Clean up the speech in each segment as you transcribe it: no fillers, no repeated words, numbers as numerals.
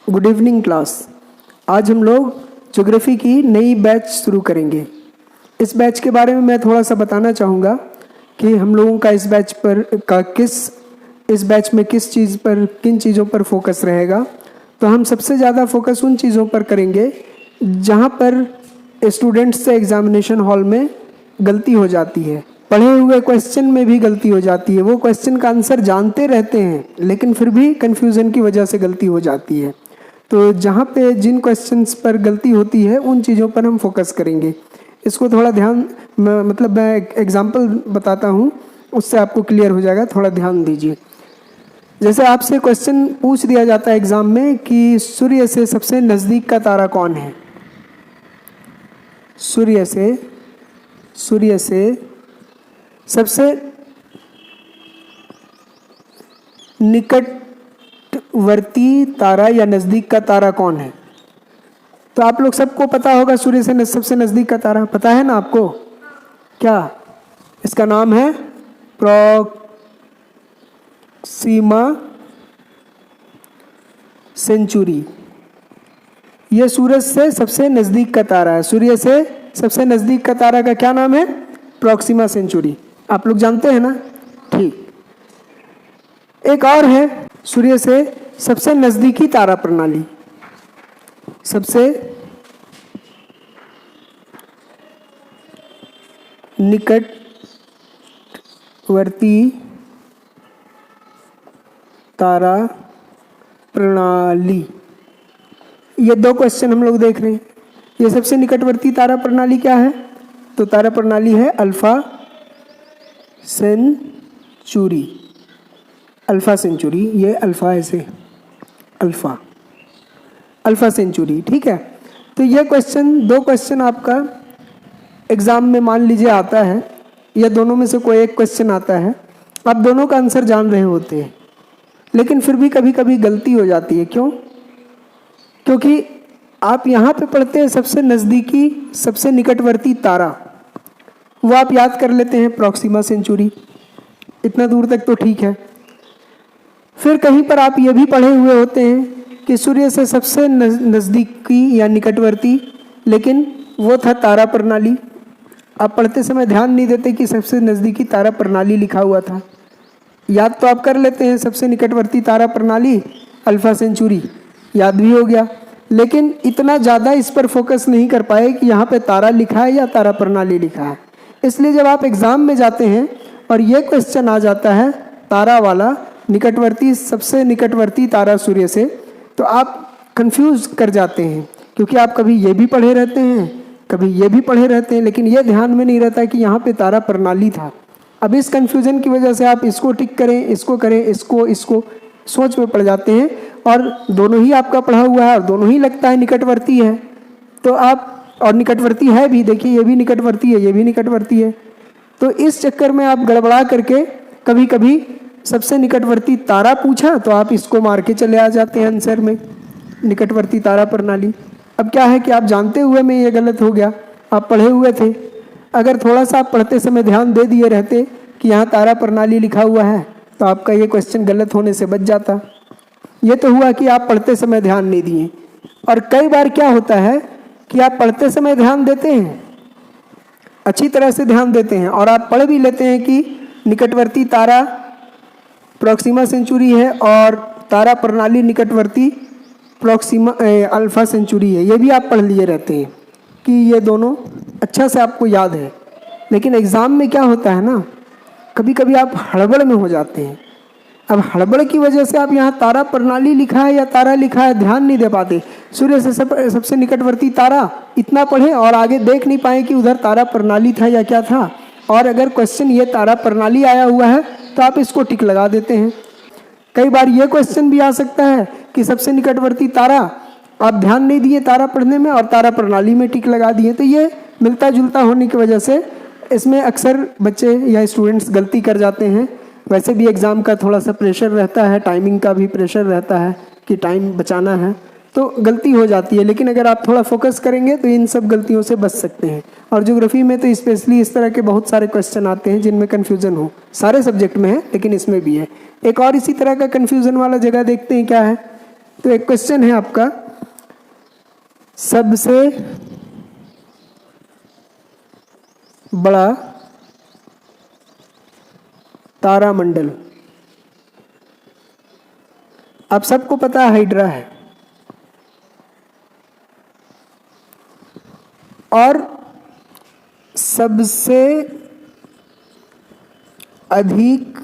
Good evening class. आज हम लोग ज्योग्राफी की नई बैच शुरू करेंगे। इस बैच के बारे में मैं थोड़ा सा बताना चाहूँगा कि हम लोगों का इस बैच में किन चीज़ों पर फोकस रहेगा। तो हम सबसे ज़्यादा फोकस उन चीज़ों पर करेंगे जहाँ पर स्टूडेंट्स से एग्जामिनेशन हॉल में गलती हो जाती है, पढ़े हुए क्वेश्चन में भी गलती हो जाती है। वो क्वेश्चन का आंसर जानते रहते हैं लेकिन फिर भी कन्फ्यूज़न की वजह से गलती हो जाती है। तो जहाँ पे जिन क्वेश्चंस पर गलती होती है उन चीज़ों पर हम फोकस करेंगे। इसको थोड़ा ध्यान मैं एग्जांपल बताता हूँ, उससे आपको क्लियर हो जाएगा। थोड़ा ध्यान दीजिए। जैसे आपसे क्वेश्चन पूछ दिया जाता है एग्ज़ाम में कि सूर्य से सबसे नज़दीक का तारा कौन है। सूर्य से सबसे निकटवर्ती तारा या नज़दीक का तारा कौन है। तो आप लोग सबको पता होगा सूर्य से सबसे नज़दीक का तारा पता है ना आपको। क्या इसका नाम है? Proxima Centauri. ये सूरज से सबसे नज़दीक का तारा है। सूर्य से सबसे नज़दीक का तारा का क्या नाम है? Proxima Centauri. आप लोग जानते हैं ना। ठीक, एक और है सूर्य से सबसे नज़दीकी तारा प्रणाली। सबसे निकटवर्ती तारा प्रणाली। ये दो क्वेश्चन हम लोग देख रहे हैं। ये सबसे निकटवर्ती तारा प्रणाली क्या है? तो तारा प्रणाली है अल्फा सेंचुरी। अल्फा सेंचुरी, ये अल्फा ऐसे अल्फा सेंचुरी। ठीक है। तो ये दो क्वेश्चन आपका एग्ज़ाम में मान लीजिए आता है, या दोनों में से कोई एक क्वेश्चन आता है। आप दोनों का आंसर जान रहे होते हैं लेकिन फिर भी कभी कभी गलती हो जाती है। क्यों? क्योंकि आप यहाँ पे पढ़ते हैं सबसे नज़दीकी सबसे निकटवर्ती तारा, वो आप याद कर लेते हैं प्रॉक्सिमा सेंचुरी। इतना दूर तक तो ठीक है। फिर कहीं पर आप ये भी पढ़े हुए होते हैं कि सूर्य से सबसे नज़दीकी या निकटवर्ती, लेकिन वो था तारा प्रणाली। आप पढ़ते समय ध्यान नहीं देते कि सबसे नज़दीकी तारा प्रणाली लिखा हुआ था। याद तो आप कर लेते हैं सबसे निकटवर्ती तारा प्रणाली अल्फा सेंचुरी, याद भी हो गया, लेकिन इतना ज़्यादा इस पर फोकस नहीं कर पाए कि यहाँ पे तारा लिखा है या तारा प्रणाली लिखा है। इसलिए जब आप एग्ज़ाम में जाते हैं और ये क्वेश्चन आ जाता है तारा वाला, सबसे निकटवर्ती तारा सूर्य से, तो आप कंफ्यूज कर जाते हैं क्योंकि आप कभी ये भी पढ़े रहते हैं कभी ये भी पढ़े रहते हैं, लेकिन ये ध्यान में नहीं रहता कि यहाँ पे तारा प्रणाली था। अब इस कंफ्यूजन की वजह से आप इसको टिक करें, इसको करें, इसको सोच में पड़ जाते हैं और दोनों ही आपका पढ़ा हुआ है और दोनों ही लगता है निकटवर्ती है। तो आप, और निकटवर्ती है भी, देखिए ये भी निकटवर्ती है, ये भी निकटवर्ती है। तो इस चक्कर में आप गड़बड़ा करके कभी कभी सबसे निकटवर्ती तारा पूछा तो आप इसको मार के चले आ जाते हैं आंसर में, निकटवर्ती तारा प्रणाली। अब क्या है कि आप जानते हुए में ये गलत हो गया, आप पढ़े हुए थे। अगर थोड़ा सा आप पढ़ते समय ध्यान दे दिए रहते कि यहाँ तारा प्रणाली लिखा हुआ है तो आपका ये क्वेश्चन गलत होने से बच जाता। ये तो हुआ कि आप पढ़ते समय ध्यान नहीं दिए। और कई बार क्या होता है कि आप पढ़ते समय ध्यान देते हैं, अच्छी तरह से ध्यान देते हैं और आप पढ़ भी लेते हैं कि निकटवर्ती तारा प्रॉक्सिमा सेंचुरी है और तारा प्रणाली निकटवर्ती अल्फा सेंचुरी है। ये भी आप पढ़ लिए रहते हैं कि ये दोनों अच्छा से आपको याद है, लेकिन एग्ज़ाम में क्या होता है ना, कभी कभी आप हड़बड़ में हो जाते हैं। अब हड़बड़ की वजह से आप यहाँ तारा प्रणाली लिखा है या तारा लिखा है ध्यान नहीं दे पाते। सूर्य से सबसे निकटवर्ती तारा इतना पढ़े और आगे देख नहीं पाए कि उधर तारा प्रणाली था या क्या था। और अगर क्वेश्चन ये तारा प्रणाली आया हुआ है तो आप इसको टिक लगा देते हैं। कई बार ये क्वेश्चन भी आ सकता है कि सबसे निकटवर्ती तारा, आप ध्यान नहीं दिए तारा पढ़ने में और तारा प्रणाली में टिक लगा दिए। तो ये मिलता जुलता होने की वजह से इसमें अक्सर बच्चे या स्टूडेंट्स गलती कर जाते हैं। वैसे भी एग्ज़ाम का थोड़ा सा प्रेशर रहता है, टाइमिंग का भी प्रेशर रहता है कि टाइम बचाना है, तो गलती हो जाती है। लेकिन अगर आप थोड़ा फोकस करेंगे तो इन सब गलतियों से बच सकते हैं। और ज्योग्राफी में तो स्पेशली इस तरह के बहुत सारे क्वेश्चन आते हैं जिनमें कन्फ्यूज़न हो, सारे सब्जेक्ट में है लेकिन इसमें भी है। एक और इसी तरह का कन्फ्यूज़न वाला जगह देखते हैं क्या है तो एक क्वेश्चन है आपका, सबसे बड़ा तारामंडल, आप सबको पता है हाइड्रा है, और सबसे अधिक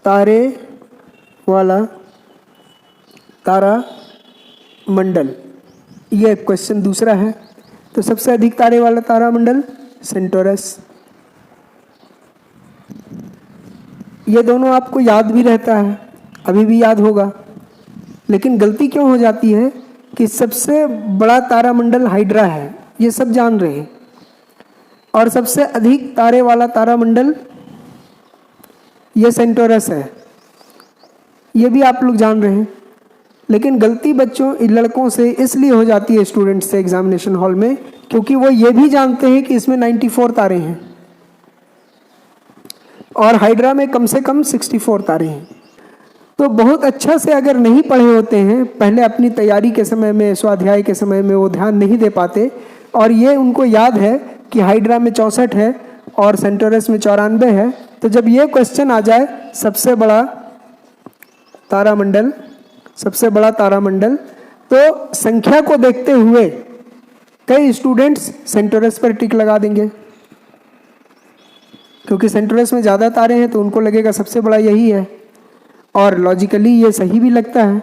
तारे वाला तारामंडल, ये क्वेश्चन दूसरा है। तो सबसे अधिक तारे वाला तारामंडल सेंटोरस। ये दोनों आपको याद भी रहता है, अभी भी याद होगा, लेकिन गलती क्यों हो जाती है कि सबसे बड़ा तारामंडल हाइड्रा है, ये सब जान रहे हैं, और सबसे अधिक तारे वाला तारामंडल ये सेंटोरस है, ये भी आप लोग जान रहे हैं। लेकिन गलती बच्चों लड़कों से इसलिए हो जाती है स्टूडेंट्स से एग्जामिनेशन हॉल में, क्योंकि वो ये भी जानते हैं कि इसमें 94 तारे हैं और हाइड्रा में कम से कम 64 तारे हैं। तो बहुत अच्छा से अगर नहीं पढ़े होते हैं पहले, अपनी तैयारी के समय में, स्वाध्याय के समय में वो ध्यान नहीं दे पाते, और ये उनको याद है कि हाइड्रा में 64 है और सेंटोरस में 94 है, तो जब ये क्वेश्चन आ जाए सबसे बड़ा तारामंडल, सबसे बड़ा तारामंडल, तो संख्या को देखते हुए कई स्टूडेंट्स सेंटोरस पर टिक लगा देंगे, क्योंकि सेंटोरस में ज़्यादा तारे हैं तो उनको लगेगा सबसे बड़ा यही है, और लॉजिकली ये सही भी लगता है।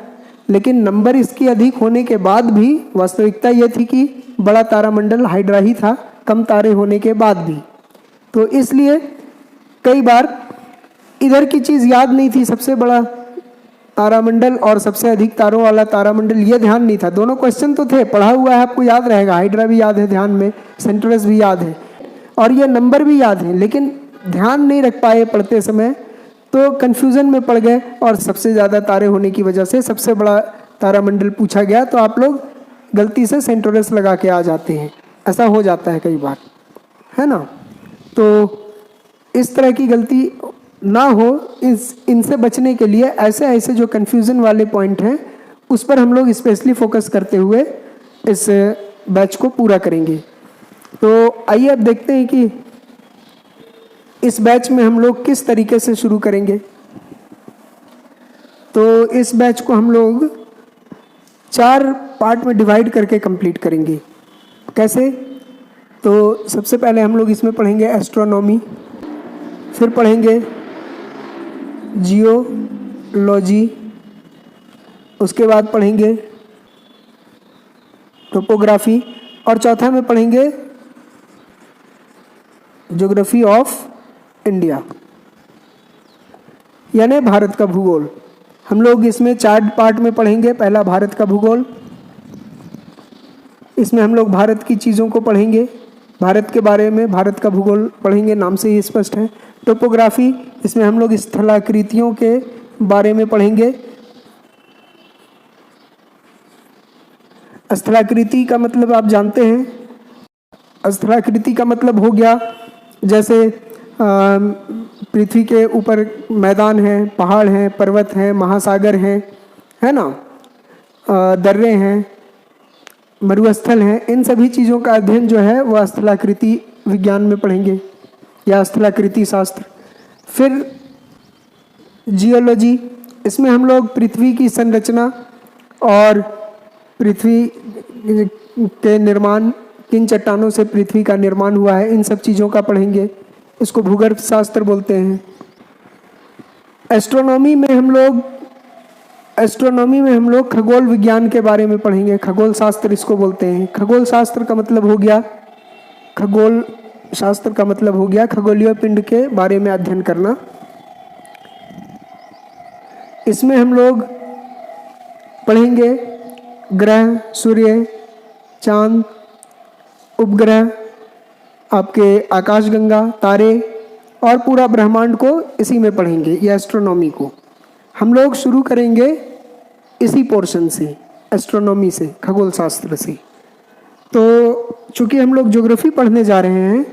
लेकिन नंबर इसकी अधिक होने के बाद भी वास्तविकता ये थी कि बड़ा तारामंडल हाइड्रा ही था, कम तारे होने के बाद भी। तो इसलिए कई बार इधर की चीज़ याद नहीं थी, सबसे बड़ा तारामंडल और सबसे अधिक तारों वाला तारामंडल, ये ध्यान नहीं था। दोनों क्वेश्चन तो थे, पढ़ा हुआ है, आपको याद रहेगा, हाइड्रा भी याद है ध्यान में, सेंटोरस भी याद है, और ये नंबर भी याद है, लेकिन ध्यान नहीं रख पाए पढ़ते समय, तो कन्फ्यूज़न में पड़ गए, और सबसे ज़्यादा तारे होने की वजह से सबसे बड़ा तारामंडल पूछा गया तो आप लोग गलती से सेंटोरस लगा के आ जाते हैं। ऐसा हो जाता है कई बार, है ना। तो इस तरह की गलती ना हो, इनसे बचने के लिए ऐसे ऐसे जो कन्फ्यूज़न वाले पॉइंट हैं उस पर हम लोग स्पेशली फोकस करते हुए इस बैच को पूरा करेंगे। तो आइए अब देखते हैं कि इस बैच में हम लोग किस तरीके से शुरू करेंगे। तो इस बैच को हम लोग 4 पार्ट में डिवाइड करके कंप्लीट करेंगे। कैसे? तो सबसे पहले हम लोग इसमें पढ़ेंगे एस्ट्रोनॉमी, फिर पढ़ेंगे जियोलॉजी, उसके बाद पढ़ेंगे टोपोग्राफी, और चौथा में पढ़ेंगे ज्योग्राफी ऑफ इंडिया, यानी भारत का भूगोल। हम लोग इसमें 4 पार्ट में पढ़ेंगे। पहला भारत का भूगोल, इसमें हम लोग भारत की चीज़ों को पढ़ेंगे, भारत के बारे में भारत का भूगोल पढ़ेंगे, नाम से ही स्पष्ट है। टोपोग्राफी, इसमें हम लोग स्थलाकृतियों के बारे में पढ़ेंगे। स्थलाकृति का मतलब आप जानते हैं, स्थलाकृति का मतलब हो गया जैसे पृथ्वी के ऊपर मैदान है, पहाड़ हैं, पर्वत हैं, महासागर हैं, है ना, दर्रे हैं, मरुस्थल हैं, इन सभी चीज़ों का अध्ययन जो है वह स्थलाकृति विज्ञान में पढ़ेंगे या स्थलाकृति शास्त्र। फिर जियोलॉजी, इसमें हम लोग पृथ्वी की संरचना और पृथ्वी के निर्माण, किन चट्टानों से पृथ्वी का निर्माण हुआ है, इन सब चीज़ों का पढ़ेंगे। इसको भूगर्भ शास्त्र बोलते हैं। एस्ट्रोनॉमी में हम लोग खगोल विज्ञान के बारे में पढ़ेंगे, खगोल शास्त्र इसको बोलते हैं। खगोल शास्त्र का मतलब हो गया, खगोल शास्त्र का मतलब हो गया खगोलीय पिंड के बारे में अध्ययन करना। इसमें हम लोग पढ़ेंगे ग्रह, सूर्य, चांद, उपग्रह, आपके आकाशगंगा, तारे और पूरा ब्रह्मांड को इसी में पढ़ेंगे, ये एस्ट्रोनॉमी को। हम लोग शुरू करेंगे इसी पोर्शन से, एस्ट्रोनॉमी से, खगोल शास्त्र से। तो चूंकि हम लोग ज्योग्राफी पढ़ने जा रहे हैं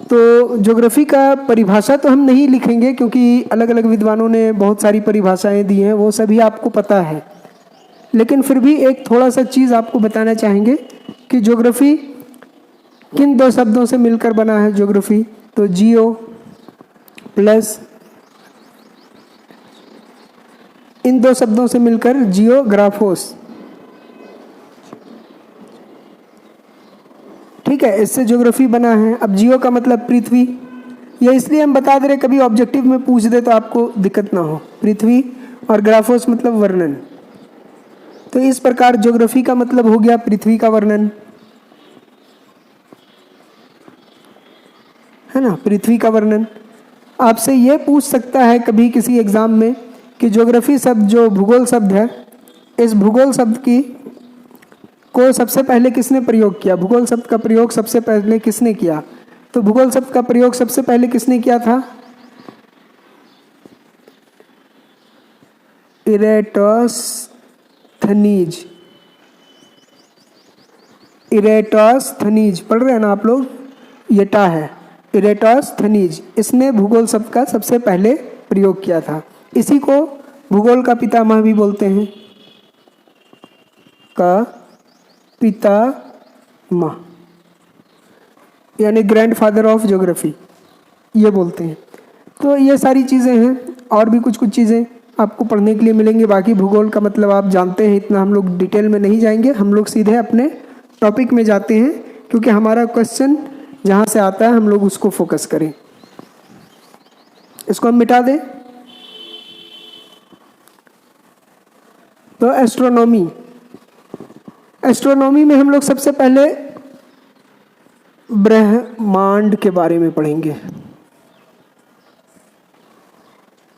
तो ज्योग्राफी का परिभाषा तो हम नहीं लिखेंगे क्योंकि अलग अलग विद्वानों ने बहुत सारी परिभाषाएं दी हैं, वो सभी आपको पता है। लेकिन फिर भी एक थोड़ा सा चीज़ आपको बताना चाहेंगे कि ज्योग्राफी किन दो शब्दों से मिलकर बना है। ज्योग्राफी तो जियो प्लस इन दो शब्दों से मिलकर जियोग्राफोस, ठीक है, इससे ज्योग्राफी बना है। अब जियो का मतलब पृथ्वी, ये इसलिए हम बता दे रहे, कभी ऑब्जेक्टिव में पूछ दे तो आपको दिक्कत ना हो। पृथ्वी और ग्राफोस मतलब वर्णन। तो इस प्रकार ज्योग्राफी का मतलब हो गया पृथ्वी का वर्णन, है ना, पृथ्वी का वर्णन। आपसे ये पूछ सकता है कभी किसी एग्जाम में कि ज्योग्राफी शब्द जो भूगोल शब्द है, इस भूगोल शब्द की को सबसे पहले किसने प्रयोग किया? भूगोल शब्द का प्रयोग सबसे पहले किसने किया? तो भूगोल शब्द का प्रयोग सबसे पहले किसने किया था? इरेटोस्थनीज। इरेटोस्थनीज पढ़ रहे हैं ना आप लोग, ये टा है, इरेटोस्थनीज। इसने भूगोल शब्द का सबसे पहले प्रयोग किया था। इसी को भूगोल का पितामह भी बोलते हैं, का पितामह, यानी ग्रैंडफादर ऑफ ज्योग्राफी ये बोलते हैं। तो ये सारी चीज़ें हैं, और भी कुछ कुछ चीज़ें आपको पढ़ने के लिए मिलेंगी। बाकी भूगोल का मतलब आप जानते हैं, इतना हम लोग डिटेल में नहीं जाएंगे, हम लोग सीधे अपने टॉपिक में जाते हैं, क्योंकि हमारा क्वेश्चन जहाँ से आता है हम लोग उसको फोकस करें। इसको हम मिटा दें। तो एस्ट्रोनॉमी, एस्ट्रोनॉमी में हम लोग सबसे पहले ब्रह्मांड के बारे में पढ़ेंगे।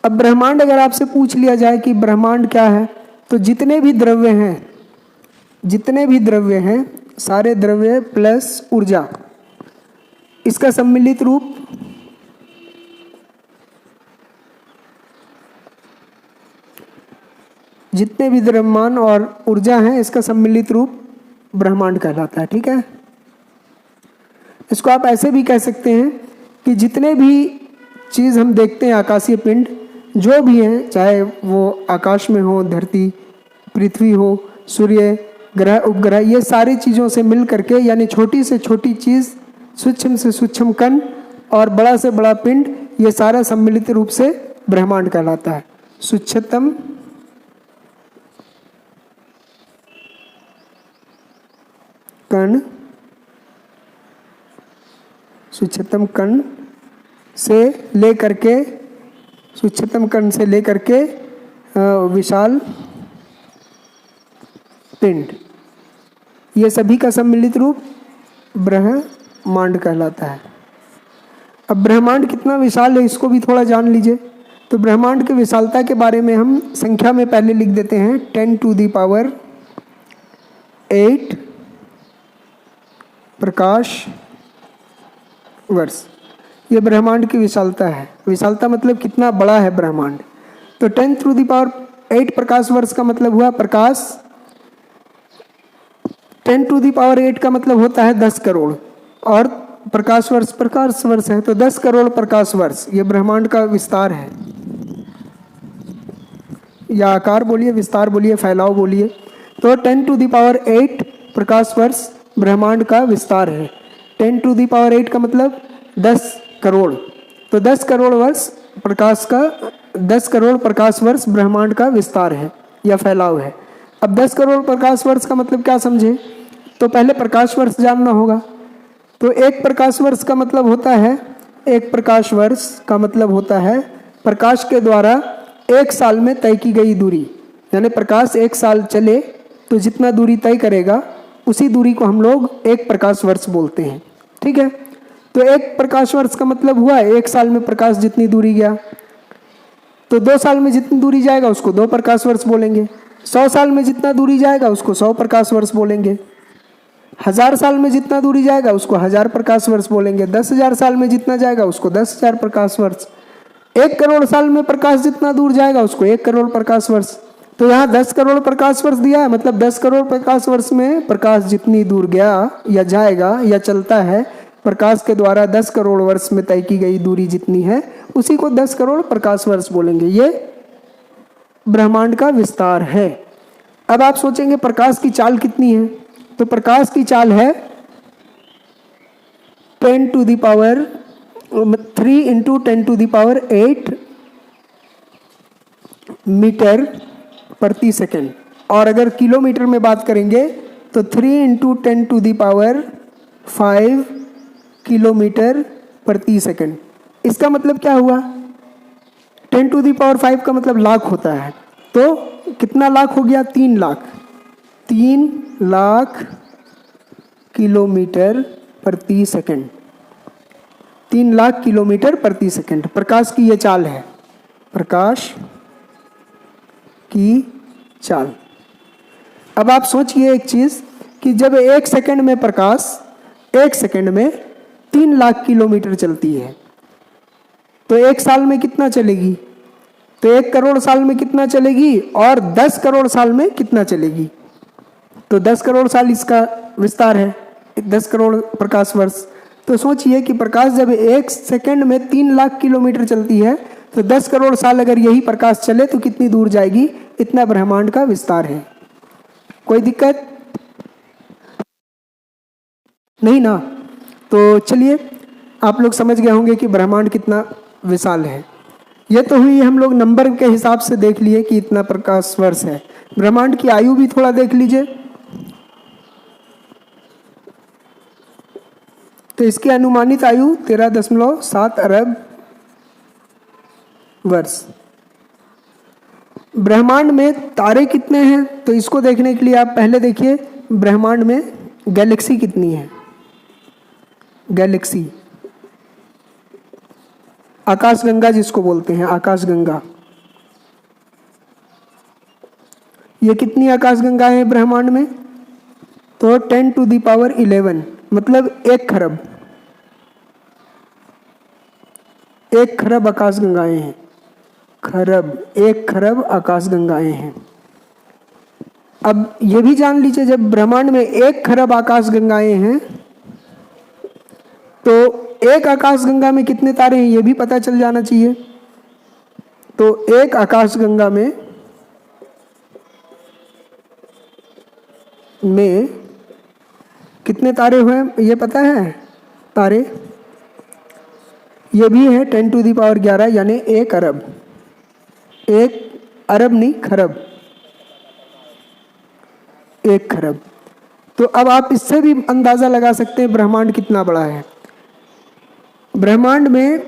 अब ब्रह्मांड अगर आपसे पूछ लिया जाए कि ब्रह्मांड क्या है, तो जितने भी द्रव्य हैं, जितने भी द्रव्य हैं, सारे द्रव्य प्लस ऊर्जा, इसका सम्मिलित रूप जितने भी द्रव्यमान और ऊर्जा हैं, इसका सम्मिलित रूप ब्रह्मांड कहलाता है। ठीक है, इसको आप ऐसे भी कह सकते हैं कि जितने भी चीज़ हम देखते हैं, आकाशीय पिंड जो भी हैं, चाहे वो आकाश में हो, धरती, पृथ्वी हो, सूर्य, ग्रह, उपग्रह, ये सारी चीज़ों से मिल करके, यानी छोटी से छोटी चीज़, सूक्ष्म से सूक्ष्म कण और बड़ा से बड़ा पिंड, ये सारा सम्मिलित रूप से ब्रह्मांड कहलाता है। सूक्ष्मतम कण, सूक्ष्मतम कण से लेकर के, सूक्ष्मतम कण से लेकर के विशाल पिंड, ये सभी का सम्मिलित रूप ब्रह्मांड कहलाता है। अब ब्रह्मांड कितना विशाल है इसको भी थोड़ा जान लीजिए। तो ब्रह्मांड की विशालता के बारे में हम संख्या में पहले लिख देते हैं 10⁸ प्रकाश वर्ष, ये ब्रह्मांड की विशालता है। विशालता मतलब कितना बड़ा है ब्रह्मांड। तो 10⁸ प्रकाश वर्ष का मतलब हुआ प्रकाश, 10⁸ का मतलब होता है 10 करोड़, और प्रकाश वर्ष है, तो 10 करोड़ प्रकाश वर्ष ये ब्रह्मांड का विस्तार है, या आकार बोलिए, विस्तार बोलिए, फैलाव बोलिए। तो 10⁸ प्रकाश वर्ष ब्रह्मांड का विस्तार है। 10⁸ का मतलब 10 करोड़, तो 10 करोड़ वर्ष प्रकाश का, 10 करोड़ प्रकाश वर्ष ब्रह्मांड का विस्तार है या फैलाव है। अब 10 करोड़ प्रकाश वर्ष का मतलब क्या समझे? तो पहले प्रकाश वर्ष जानना होगा। तो एक प्रकाश वर्ष का मतलब होता है, एक प्रकाश वर्ष का मतलब होता है प्रकाश के द्वारा एक साल में तय की गई दूरी, यानी प्रकाश एक साल चले तो जितना दूरी तय करेगा उसी दूरी को हम लोग एक प्रकाश वर्ष बोलते हैं। ठीक है, तो एक प्रकाश वर्ष का मतलब हुआ एक साल में प्रकाश जितनी दूरी गया, तो 2 साल में जितनी दूरी जाएगा उसको 2 प्रकाश वर्ष बोलेंगे। 100 साल में जितना दूरी जाएगा उसको 100 प्रकाश वर्ष बोलेंगे। 1000 साल में जितना दूरी जाएगा उसको 1000 प्रकाश वर्ष बोलेंगे। 10,000 साल में जितना जाएगा उसको 10,000 प्रकाश वर्ष। 1 करोड़ साल में प्रकाश जितना दूर जाएगा उसको 1 करोड़ प्रकाश वर्ष। तो यहाँ 10 करोड़ प्रकाश वर्ष दिया है, मतलब 10 करोड़ प्रकाश वर्ष में प्रकाश जितनी दूर गया या जाएगा या चलता है, प्रकाश के द्वारा 10 करोड़ वर्ष में तय की गई दूरी जितनी है उसी को 10 करोड़ प्रकाश वर्ष बोलेंगे। ये ब्रह्मांड का विस्तार है। अब आप सोचेंगे प्रकाश की चाल कितनी है, तो प्रकाश की चाल है 10 to the power 3 into 10 to the power 8 metre प्रति सेकेंड। और अगर किलोमीटर में बात करेंगे तो 3 into 10 to the power 5 kilometre प्रति सेकेंड। इसका मतलब क्या हुआ, 10 टू द पावर 5 का मतलब लाख होता है, तो कितना लाख हो गया, 3 लाख। 3 लाख किलोमीटर प्रति सेकेंड, 3 लाख किलोमीटर प्रति सेकेंड प्रकाश की ये चाल है, प्रकाश की चाल। अब आप सोचिए एक चीज कि जब 1 सेकेंड में प्रकाश 1 सेकेंड में 3 लाख किलोमीटर चलती है तो 1 साल में कितना चलेगी, तो 1 करोड़ साल में कितना चलेगी और 10 करोड़ साल में कितना चलेगी, तो 10 करोड़ साल इसका विस्तार है, 10 करोड़ प्रकाश वर्ष। तो सोचिए कि प्रकाश जब 1 सेकेंड में 3 लाख किलोमीटर चलती है तो 10 करोड़ साल अगर यही प्रकाश चले तो कितनी दूर जाएगी, इतना ब्रह्मांड का विस्तार है। कोई दिक्कत नहीं ना। तो चलिए आप लोग समझ गए होंगे कि ब्रह्मांड कितना विशाल है। ये तो हुई हम लोग नंबर के हिसाब से देख लिए कि इतना प्रकाश वर्ष है। ब्रह्मांड की आयु भी थोड़ा देख लीजिए। तो इसकी अनुमानित आयु 13.7 अरब वर्ष। ब्रह्मांड में तारे कितने हैं, तो इसको देखने के लिए आप पहले देखिए ब्रह्मांड में गैलेक्सी कितनी है। गैलेक्सी, आकाशगंगा जिसको बोलते हैं, आकाशगंगा, ये कितनी आकाशगंगा है ब्रह्मांड में, तो 10 टू द पावर 11 मतलब 1 खरब। 1 खरब आकाशगंगाएं हैं, खरब, 1 खरब आकाशगंगाएं हैं। अब ये भी जान लीजिए जब ब्रह्मांड में 1 खरब आकाशगंगाएं हैं तो एक आकाशगंगा में कितने तारे हैं ये भी पता चल जाना चाहिए। तो एक आकाशगंगा में कितने तारे हुए ये पता है, तारे ये भी है 10 टू द पावर 11 यानी 1 अरब। 1 अरब नहीं, खरब, 1 खरब। तो अब आप इससे भी अंदाजा लगा सकते हैं ब्रह्मांड कितना बड़ा है। ब्रह्मांड में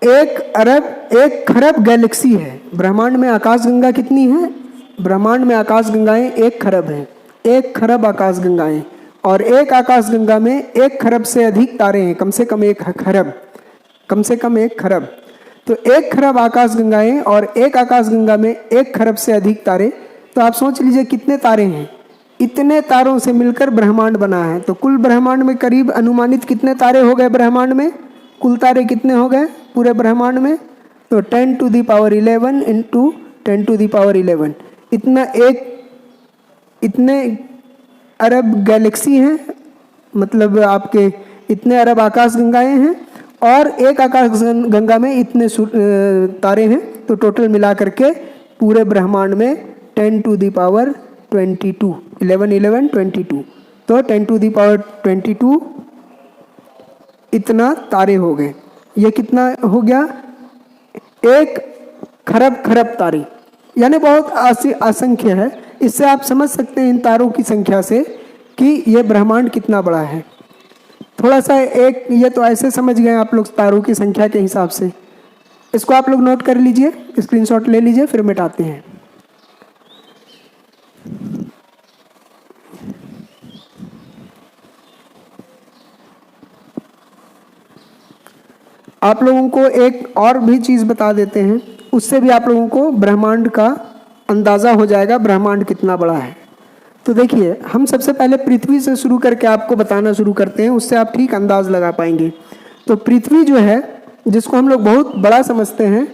1 अरब 1 खरब गैलेक्सी है। ब्रह्मांड में आकाशगंगा कितनी है, ब्रह्मांड में आकाशगंगाएं 1 खरब हैं, 1 खरब आकाशगंगाएं। और एक आकाशगंगा में 1 खरब से अधिक तारे हैं, कम से कम 1 खरब, कम से कम 1 खरब। तो 1 खरब आकाशगंगाएं और एक आकाशगंगा में 1 खरब से अधिक तारे। तो आप सोच लीजिए कितने तारे हैं, इतने तारों से मिलकर ब्रह्मांड बना है। तो कुल ब्रह्मांड में करीब अनुमानित कितने तारे हो गए ब्रह्मांड में, कुल तारे कितने हो गए पूरे ब्रह्मांड में, तो 10 to the power 11 into 10 to the power 11 इतने अरब गैलेक्सी हैं, मतलब आपके इतने अरब आकाशगंगाएं हैं और एक आकाशगंगा में इतने तारे हैं। तो टोटल मिला करके पूरे ब्रह्मांड में 10 टू द पावर 22 11 11 22, तो 10 टू द पावर 22 इतना तारे हो गए। ये कितना हो गया, 1 खरब खरब तारे, यानी बहुत असंख्य है। इससे आप समझ सकते हैं इन तारों की संख्या से कि ये ब्रह्मांड कितना बड़ा है। थोड़ा सा एक ये तो ऐसे समझ गए आप लोग तारों की संख्या के हिसाब से। इसको आप लोग नोट कर लीजिए, स्क्रीनशॉट ले लीजिए, फिर मिटाते हैं। आप लोगों को एक और भी चीज़ बता देते हैं, उससे भी आप लोगों को ब्रह्मांड का अंदाज़ा हो जाएगा ब्रह्मांड कितना बड़ा है। तो देखिए हम सबसे पहले पृथ्वी से शुरू करके आपको बताना शुरू करते हैं, उससे आप ठीक अंदाज़ लगा पाएंगे। तो पृथ्वी जो है, जिसको हम लोग बहुत बड़ा समझते हैं,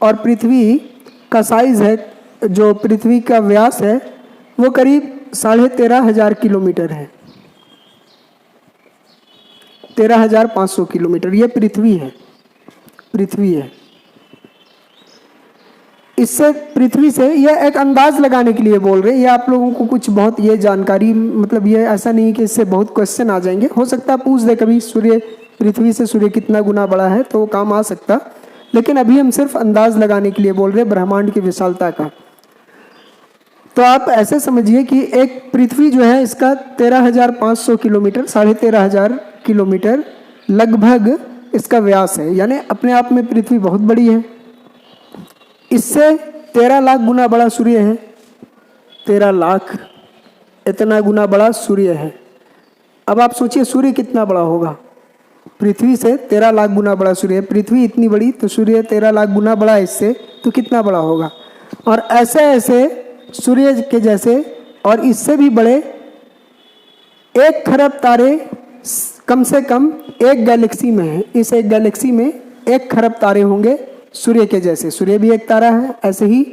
और पृथ्वी का साइज़ है, जो पृथ्वी का व्यास है वो करीब 13,500 किलोमीटर है। 13,500 किलोमीटर। ये पृथ्वी है, पृथ्वी है। इससे पृथ्वी से ये एक अंदाज लगाने के लिए बोल रहे हैं, ये आप लोगों को कुछ बहुत ये जानकारी, मतलब ये ऐसा नहीं कि इससे बहुत क्वेश्चन आ जाएंगे। हो सकता है पूछ दे कभी सूर्य, पृथ्वी से सूर्य कितना गुना बड़ा है, तो वो काम आ सकता, लेकिन अभी हम सिर्फ अंदाज लगाने के लिए बोल रहे हैं ब्रह्मांड की विशालता का। तो आप ऐसे समझिए कि एक पृथ्वी जो है इसका 13,500 किलोमीटर, 13,500 किलोमीटर लगभग इसका व्यास है, यानी अपने आप में पृथ्वी बहुत बड़ी है। इससे 13 लाख गुना बड़ा सूर्य है, 13 लाख इतना गुना बड़ा सूर्य है। अब आप सोचिए सूर्य कितना बड़ा होगा, पृथ्वी से 13 लाख गुना बड़ा सूर्य है। पृथ्वी इतनी बड़ी तो सूर्य 13 लाख गुना बड़ा है इससे, तो कितना बड़ा होगा। और ऐसे ऐसे सूर्य के जैसे और इससे भी बड़े 1 खरब तारे कम से कम एक गैलेक्सी में है। इस एक गैलेक्सी में 1 खरब तारे होंगे सूर्य के जैसे। सूर्य भी एक तारा है, ऐसे ही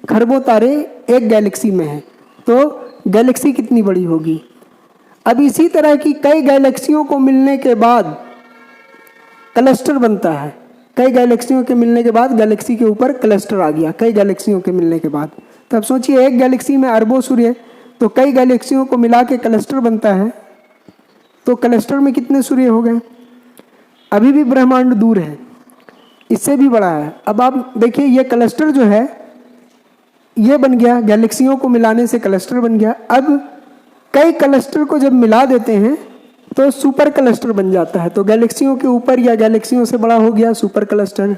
खरबों तारे एक गैलेक्सी में हैं, तो गैलेक्सी कितनी बड़ी होगी। अब इसी तरह की कई गैलेक्सियों को मिलने के बाद क्लस्टर बनता है। कई गैलेक्सियों के मिलने के बाद गैलेक्सी के ऊपर क्लस्टर आ गया, कई गैलेक्सियों के मिलने के बाद। तब सोचिए एक गैलेक्सी में अरबों सूर्य, तो कई गैलेक्सियों को मिला के क्लस्टर बनता है, तो क्लस्टर में कितने सूर्य हो गए। अभी भी ब्रह्मांड दूर है, इससे भी बड़ा है। अब आप देखिए ये क्लस्टर जो है ये बन गया, गैलेक्सियों को मिलाने से क्लस्टर बन गया। अब कई क्लस्टर को जब मिला देते हैं तो सुपर क्लस्टर बन जाता है, तो गैलेक्सियों के ऊपर या गैलेक्सियों से बड़ा हो गया सुपर क्लस्टर।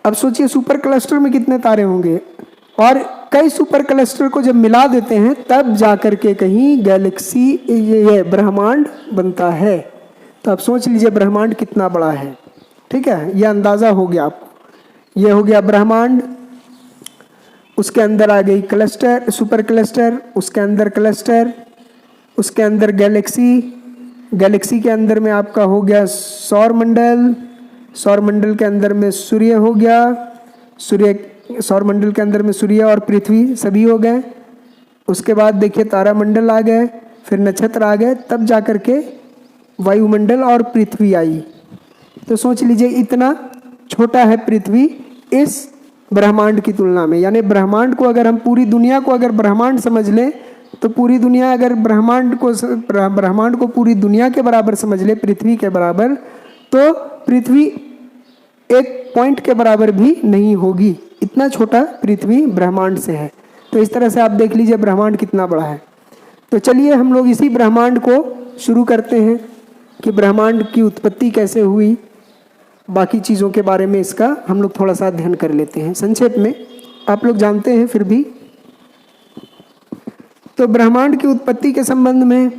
अब सोचिए सुपर क्लस्टर में कितने तारे होंगे, और कई सुपर क्लस्टर को जब मिला देते हैं तब जाकर के कहीं गैलेक्सी, ये ब्रह्मांड बनता है। तो आप सोच लीजिए ब्रह्मांड कितना बड़ा है। ठीक है, यह अंदाज़ा हो गया आपको। ये हो गया ब्रह्मांड, उसके अंदर आ गई क्लस्टर, सुपर क्लस्टर, उसके अंदर क्लस्टर, उसके अंदर गैलेक्सी, गैलेक्सी के अंदर में आपका हो गया सौर मंडल, सौर मंडल के अंदर में सूर्य हो गया, सूर्य, सौर मंडल के अंदर में सूर्य और पृथ्वी सभी हो गए। उसके बाद देखिए तारामंडल आ गए, फिर नक्षत्र आ गए, तब जाकर के वायुमंडल और पृथ्वी आई। तो सोच लीजिए इतना छोटा है पृथ्वी इस ब्रह्मांड की तुलना में। यानी ब्रह्मांड को अगर हम, पूरी दुनिया को अगर ब्रह्मांड समझ लें, तो पूरी दुनिया अगर ब्रह्मांड को पूरी दुनिया के बराबर समझ ले, पृथ्वी के बराबर, तो पृथ्वी एक पॉइंट के बराबर भी नहीं होगी। इतना छोटा पृथ्वी ब्रह्मांड से है। तो इस तरह से आप देख लीजिए ब्रह्मांड कितना बड़ा है। तो चलिए हम लोग इसी ब्रह्मांड को शुरू करते हैं कि ब्रह्मांड की उत्पत्ति कैसे हुई, बाकी चीज़ों के बारे में इसका हम लोग थोड़ा सा अध्ययन कर लेते हैं संक्षेप में। आप लोग जानते हैं फिर भी। तो ब्रह्मांड की उत्पत्ति के संबंध में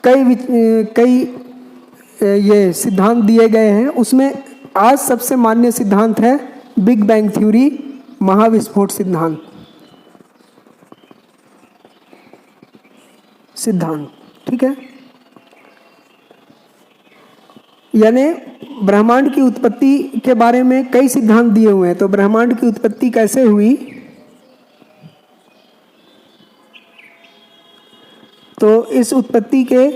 कई ये सिद्धांत दिए गए हैं। उसमें आज सबसे मान्य सिद्धांत है बिग बैंग थ्योरी, महाविस्फोट सिद्धांत। ठीक है, यानी ब्रह्मांड की उत्पत्ति के बारे में कई सिद्धांत दिए हुए हैं। तो ब्रह्मांड की उत्पत्ति कैसे हुई, तो इस उत्पत्ति के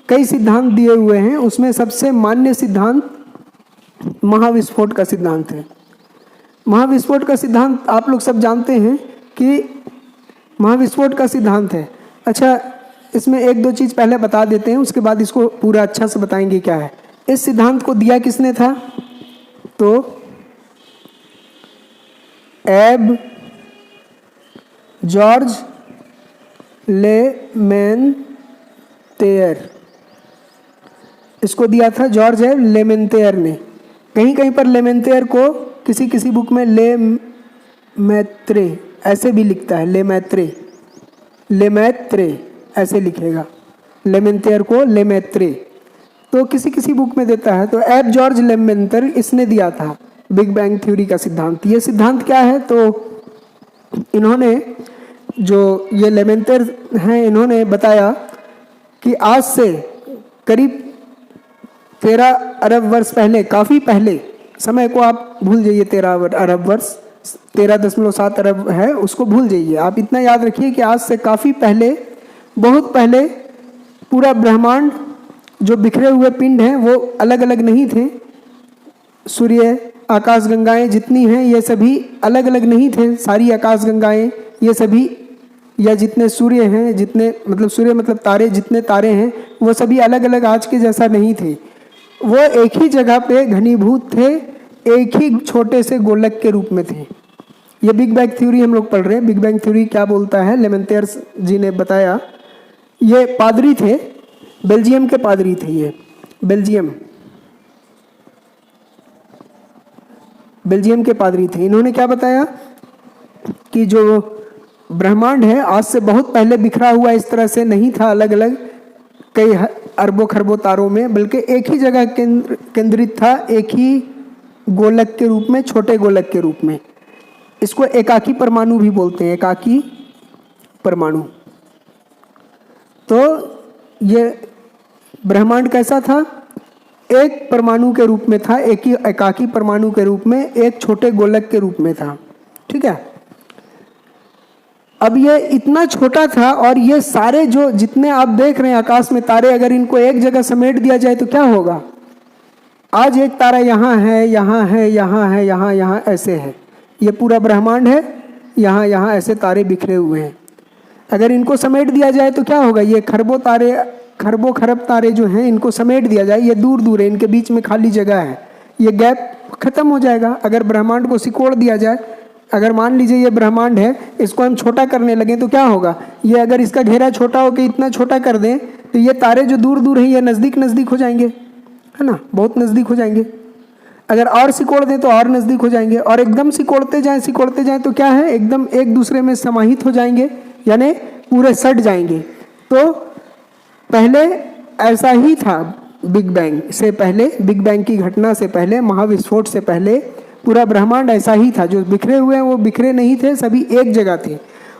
कई सिद्धांत दिए हुए हैं। उसमें सबसे मान्य सिद्धांत महाविस्फोट का सिद्धांत है। महाविस्फोट का सिद्धांत आप लोग सब जानते हैं कि महाविस्फोट का सिद्धांत है। अच्छा, इसमें एक दो चीज़ पहले बता देते हैं, उसके बाद इसको पूरा अच्छा से बताएंगे क्या है। इस सिद्धांत को दिया किसने था, तो एब जॉर्ज लेमेंतेयर, इसको दिया था जॉर्ज एब लेमेंतेयर ने। कहीं कहीं पर लेमेंतेयर को किसी किसी बुक में लेमैत्रे ऐसे भी लिखता है, लेमैत्रे ऐसे लिखेगा, लेमेंतेयर को लेमैत्रे, तो किसी किसी बुक में देता है। तो एब जॉर्ज लेमेंतेयर इसने दिया था बिग बैंग थ्योरी का सिद्धांत। ये सिद्धांत क्या है, तो इन्होंने, जो ये लेमेंतेयर हैं, इन्होंने बताया कि आज से करीब 13 अरब वर्ष पहले, काफ़ी पहले, समय को आप भूल जाइए, 13 अरब वर्ष 13.7 अरब है, उसको भूल जाइए। आप इतना याद रखिए कि आज से काफ़ी पहले, बहुत पहले पूरा ब्रह्मांड जो बिखरे हुए पिंड हैं वो अलग अलग नहीं थे। सूर्य, आकाशगंगाएं जितनी हैं ये सभी अलग अलग नहीं थे। सारी आकाशगंगाएं ये सभी, या जितने सूर्य हैं, जितने मतलब सूर्य मतलब तारे, जितने तारे हैं वो सभी अलग अलग आज के जैसा नहीं थे। वो एक ही जगह पे घनीभूत थे, एक ही छोटे से गोलक के रूप में थे। ये बिग बैंग थ्योरी हम लोग पढ़ रहे हैं। बिग बैंग थ्योरी क्या बोलता है, लेमेंटियर्स जी ने बताया। ये पादरी थे, बेल्जियम के पादरी थे। ये बेल्जियम के पादरी थे। इन्होंने क्या बताया कि जो ब्रह्मांड है आज से बहुत पहले बिखरा हुआ इस तरह से नहीं था अलग अलग कई अरबों खरबों तारों में, बल्कि एक ही जगह केंद्रित था, एक ही गोलक के रूप में, छोटे गोलक के रूप में। इसको एकाकी परमाणु भी बोलते हैं, एकाकी परमाणु। तो ये ब्रह्मांड कैसा था, एक परमाणु के रूप में था, एक ही एकाकी परमाणु के रूप में, एक छोटे गोलक के रूप में था। ठीक है। अब ये इतना छोटा था और ये सारे जो जितने आप देख रहे हैं आकाश में तारे, अगर इनको एक जगह समेट दिया जाए तो क्या होगा। आज एक तारा यहाँ है, यहाँ है, यहाँ है, यहाँ यहाँ ऐसे है। ये पूरा ब्रह्मांड है, यहाँ यहाँ ऐसे तारे बिखरे हुए हैं। अगर इनको समेट दिया जाए तो क्या होगा। ये खरबों तारे, खरबों खरब तारे जो हैं इनको समेट दिया जाए, ये दूर दूर है, इनके बीच में खाली जगह है, ये गैप खत्म हो जाएगा। अगर ब्रह्मांड को सिकोड़ दिया जाए, अगर मान लीजिए ये ब्रह्मांड है, इसको हम छोटा करने लगे तो क्या होगा। ये अगर इसका घेरा छोटा होकर इतना छोटा कर दें तो ये तारे जो दूर दूर हैं ये नज़दीक नज़दीक हो जाएंगे, है ना, बहुत नज़दीक हो जाएंगे। अगर और सिकोड़ दें तो और नज़दीक हो जाएंगे, और एकदम सिकोड़ते जाएं तो क्या है, एकदम एक दूसरे में समाहित हो जाएंगे, यानी पूरे सट जाएंगे। तो पहले ऐसा ही था। बिग बैंग से पहले, बिग बैंग की घटना से पहले, महाविस्फोट से पहले पूरा ब्रह्मांड ऐसा ही था। जो बिखरे हुए हैं वो बिखरे नहीं थे, सभी एक जगह थे।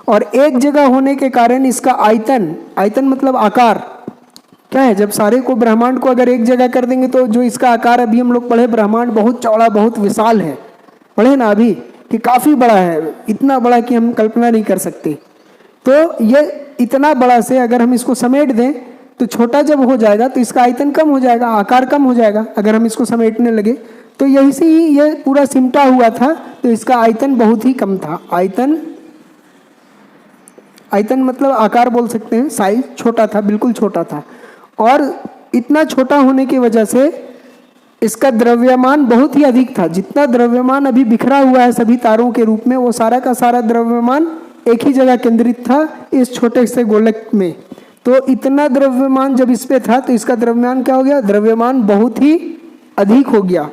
और एक जगह होने के कारण इसका आयतन, आयतन मतलब आकार क्या है, जब सारे को ब्रह्मांड को अगर एक जगह कर देंगे तो जो इसका आकार, अभी हम लोग पढ़े ब्रह्मांड बहुत चौड़ा बहुत विशाल है, पढ़े ना अभी कि काफ़ी बड़ा है, इतना बड़ा कि हम कल्पना नहीं कर सकते। तो ये इतना बड़ा से अगर हम इसको समेट दें तो छोटा जब हो जाएगा तो इसका आयतन कम हो जाएगा, आकार कम हो जाएगा अगर हम इसको समेटने लगे। तो यही से ही ये पूरा सिमटा हुआ था, तो इसका आयतन बहुत ही कम था। आयतन, आयतन मतलब आकार बोल सकते हैं, साइज छोटा था, बिल्कुल छोटा था। और इतना छोटा होने की वजह से इसका द्रव्यमान बहुत ही अधिक था। जितना द्रव्यमान अभी बिखरा हुआ है सभी तारों के रूप में, वो सारा का सारा द्रव्यमान एक ही जगह केंद्रित था इस छोटे से गोलक में। तो इतना द्रव्यमान जब इस पे था तो इसका द्रव्यमान क्या हो गया, द्रव्यमान बहुत ही अधिक हो गया।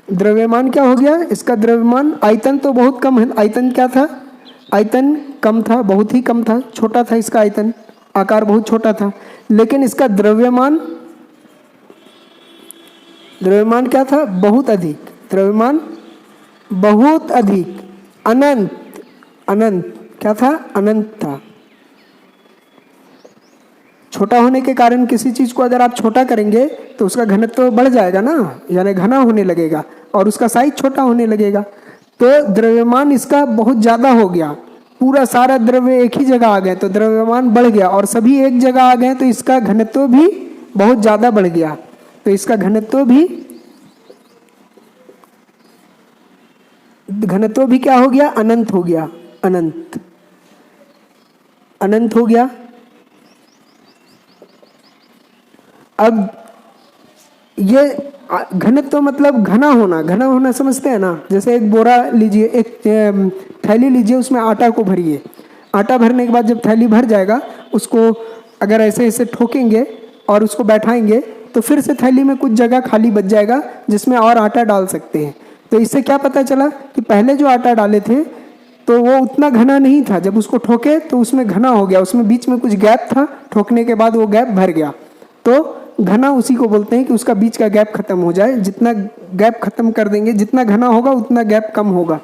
द्रव्यमान क्या हो गया इसका, द्रव्यमान, आयतन तो बहुत कम है। आयतन क्या था, आयतन कम था, बहुत ही कम था, छोटा था इसका आयतन, आकार बहुत छोटा था। लेकिन इसका द्रव्यमान, द्रव्यमान क्या था, बहुत अधिक, द्रव्यमान बहुत अधिक, अनंत, अनंत क्या था, अनंत था। छोटा होने के कारण किसी चीज को अगर आप छोटा करेंगे तो उसका घनत्व बढ़ जाएगा ना, यानी घना होने लगेगा और उसका साइज छोटा होने लगेगा। तो द्रव्यमान इसका बहुत ज्यादा हो गया, पूरा सारा द्रव्य एक ही जगह आ गए तो द्रव्यमान बढ़ गया, और सभी एक जगह आ गए तो इसका घनत्व भी बहुत ज्यादा बढ़ गया। तो इसका घनत्व भी क्या हो गया, अनंत हो गया, अनंत, अनंत हो गया। अब ये घनत्व मतलब घना होना, घना होना समझते हैं ना। जैसे एक बोरा लीजिए, एक थैली लीजिए, उसमें आटा को भरिए। आटा भरने के बाद जब थैली भर जाएगा उसको अगर ऐसे ऐसे ठोकेंगे और उसको बैठाएंगे तो फिर से थैली में कुछ जगह खाली बच जाएगा जिसमें और आटा डाल सकते हैं। तो इससे क्या पता चला कि पहले जो आटा डाले थे तो वो उतना घना नहीं था, जब उसको ठोके तो उसमें घना हो गया, उसमें बीच में कुछ गैप था, ठोकने के बाद वो गैप भर गया। तो घना उसी को बोलते हैं कि उसका बीच का गैप खत्म हो जाए। जितना गैप खत्म कर देंगे, जितना घना होगा उतना गैप कम होगा।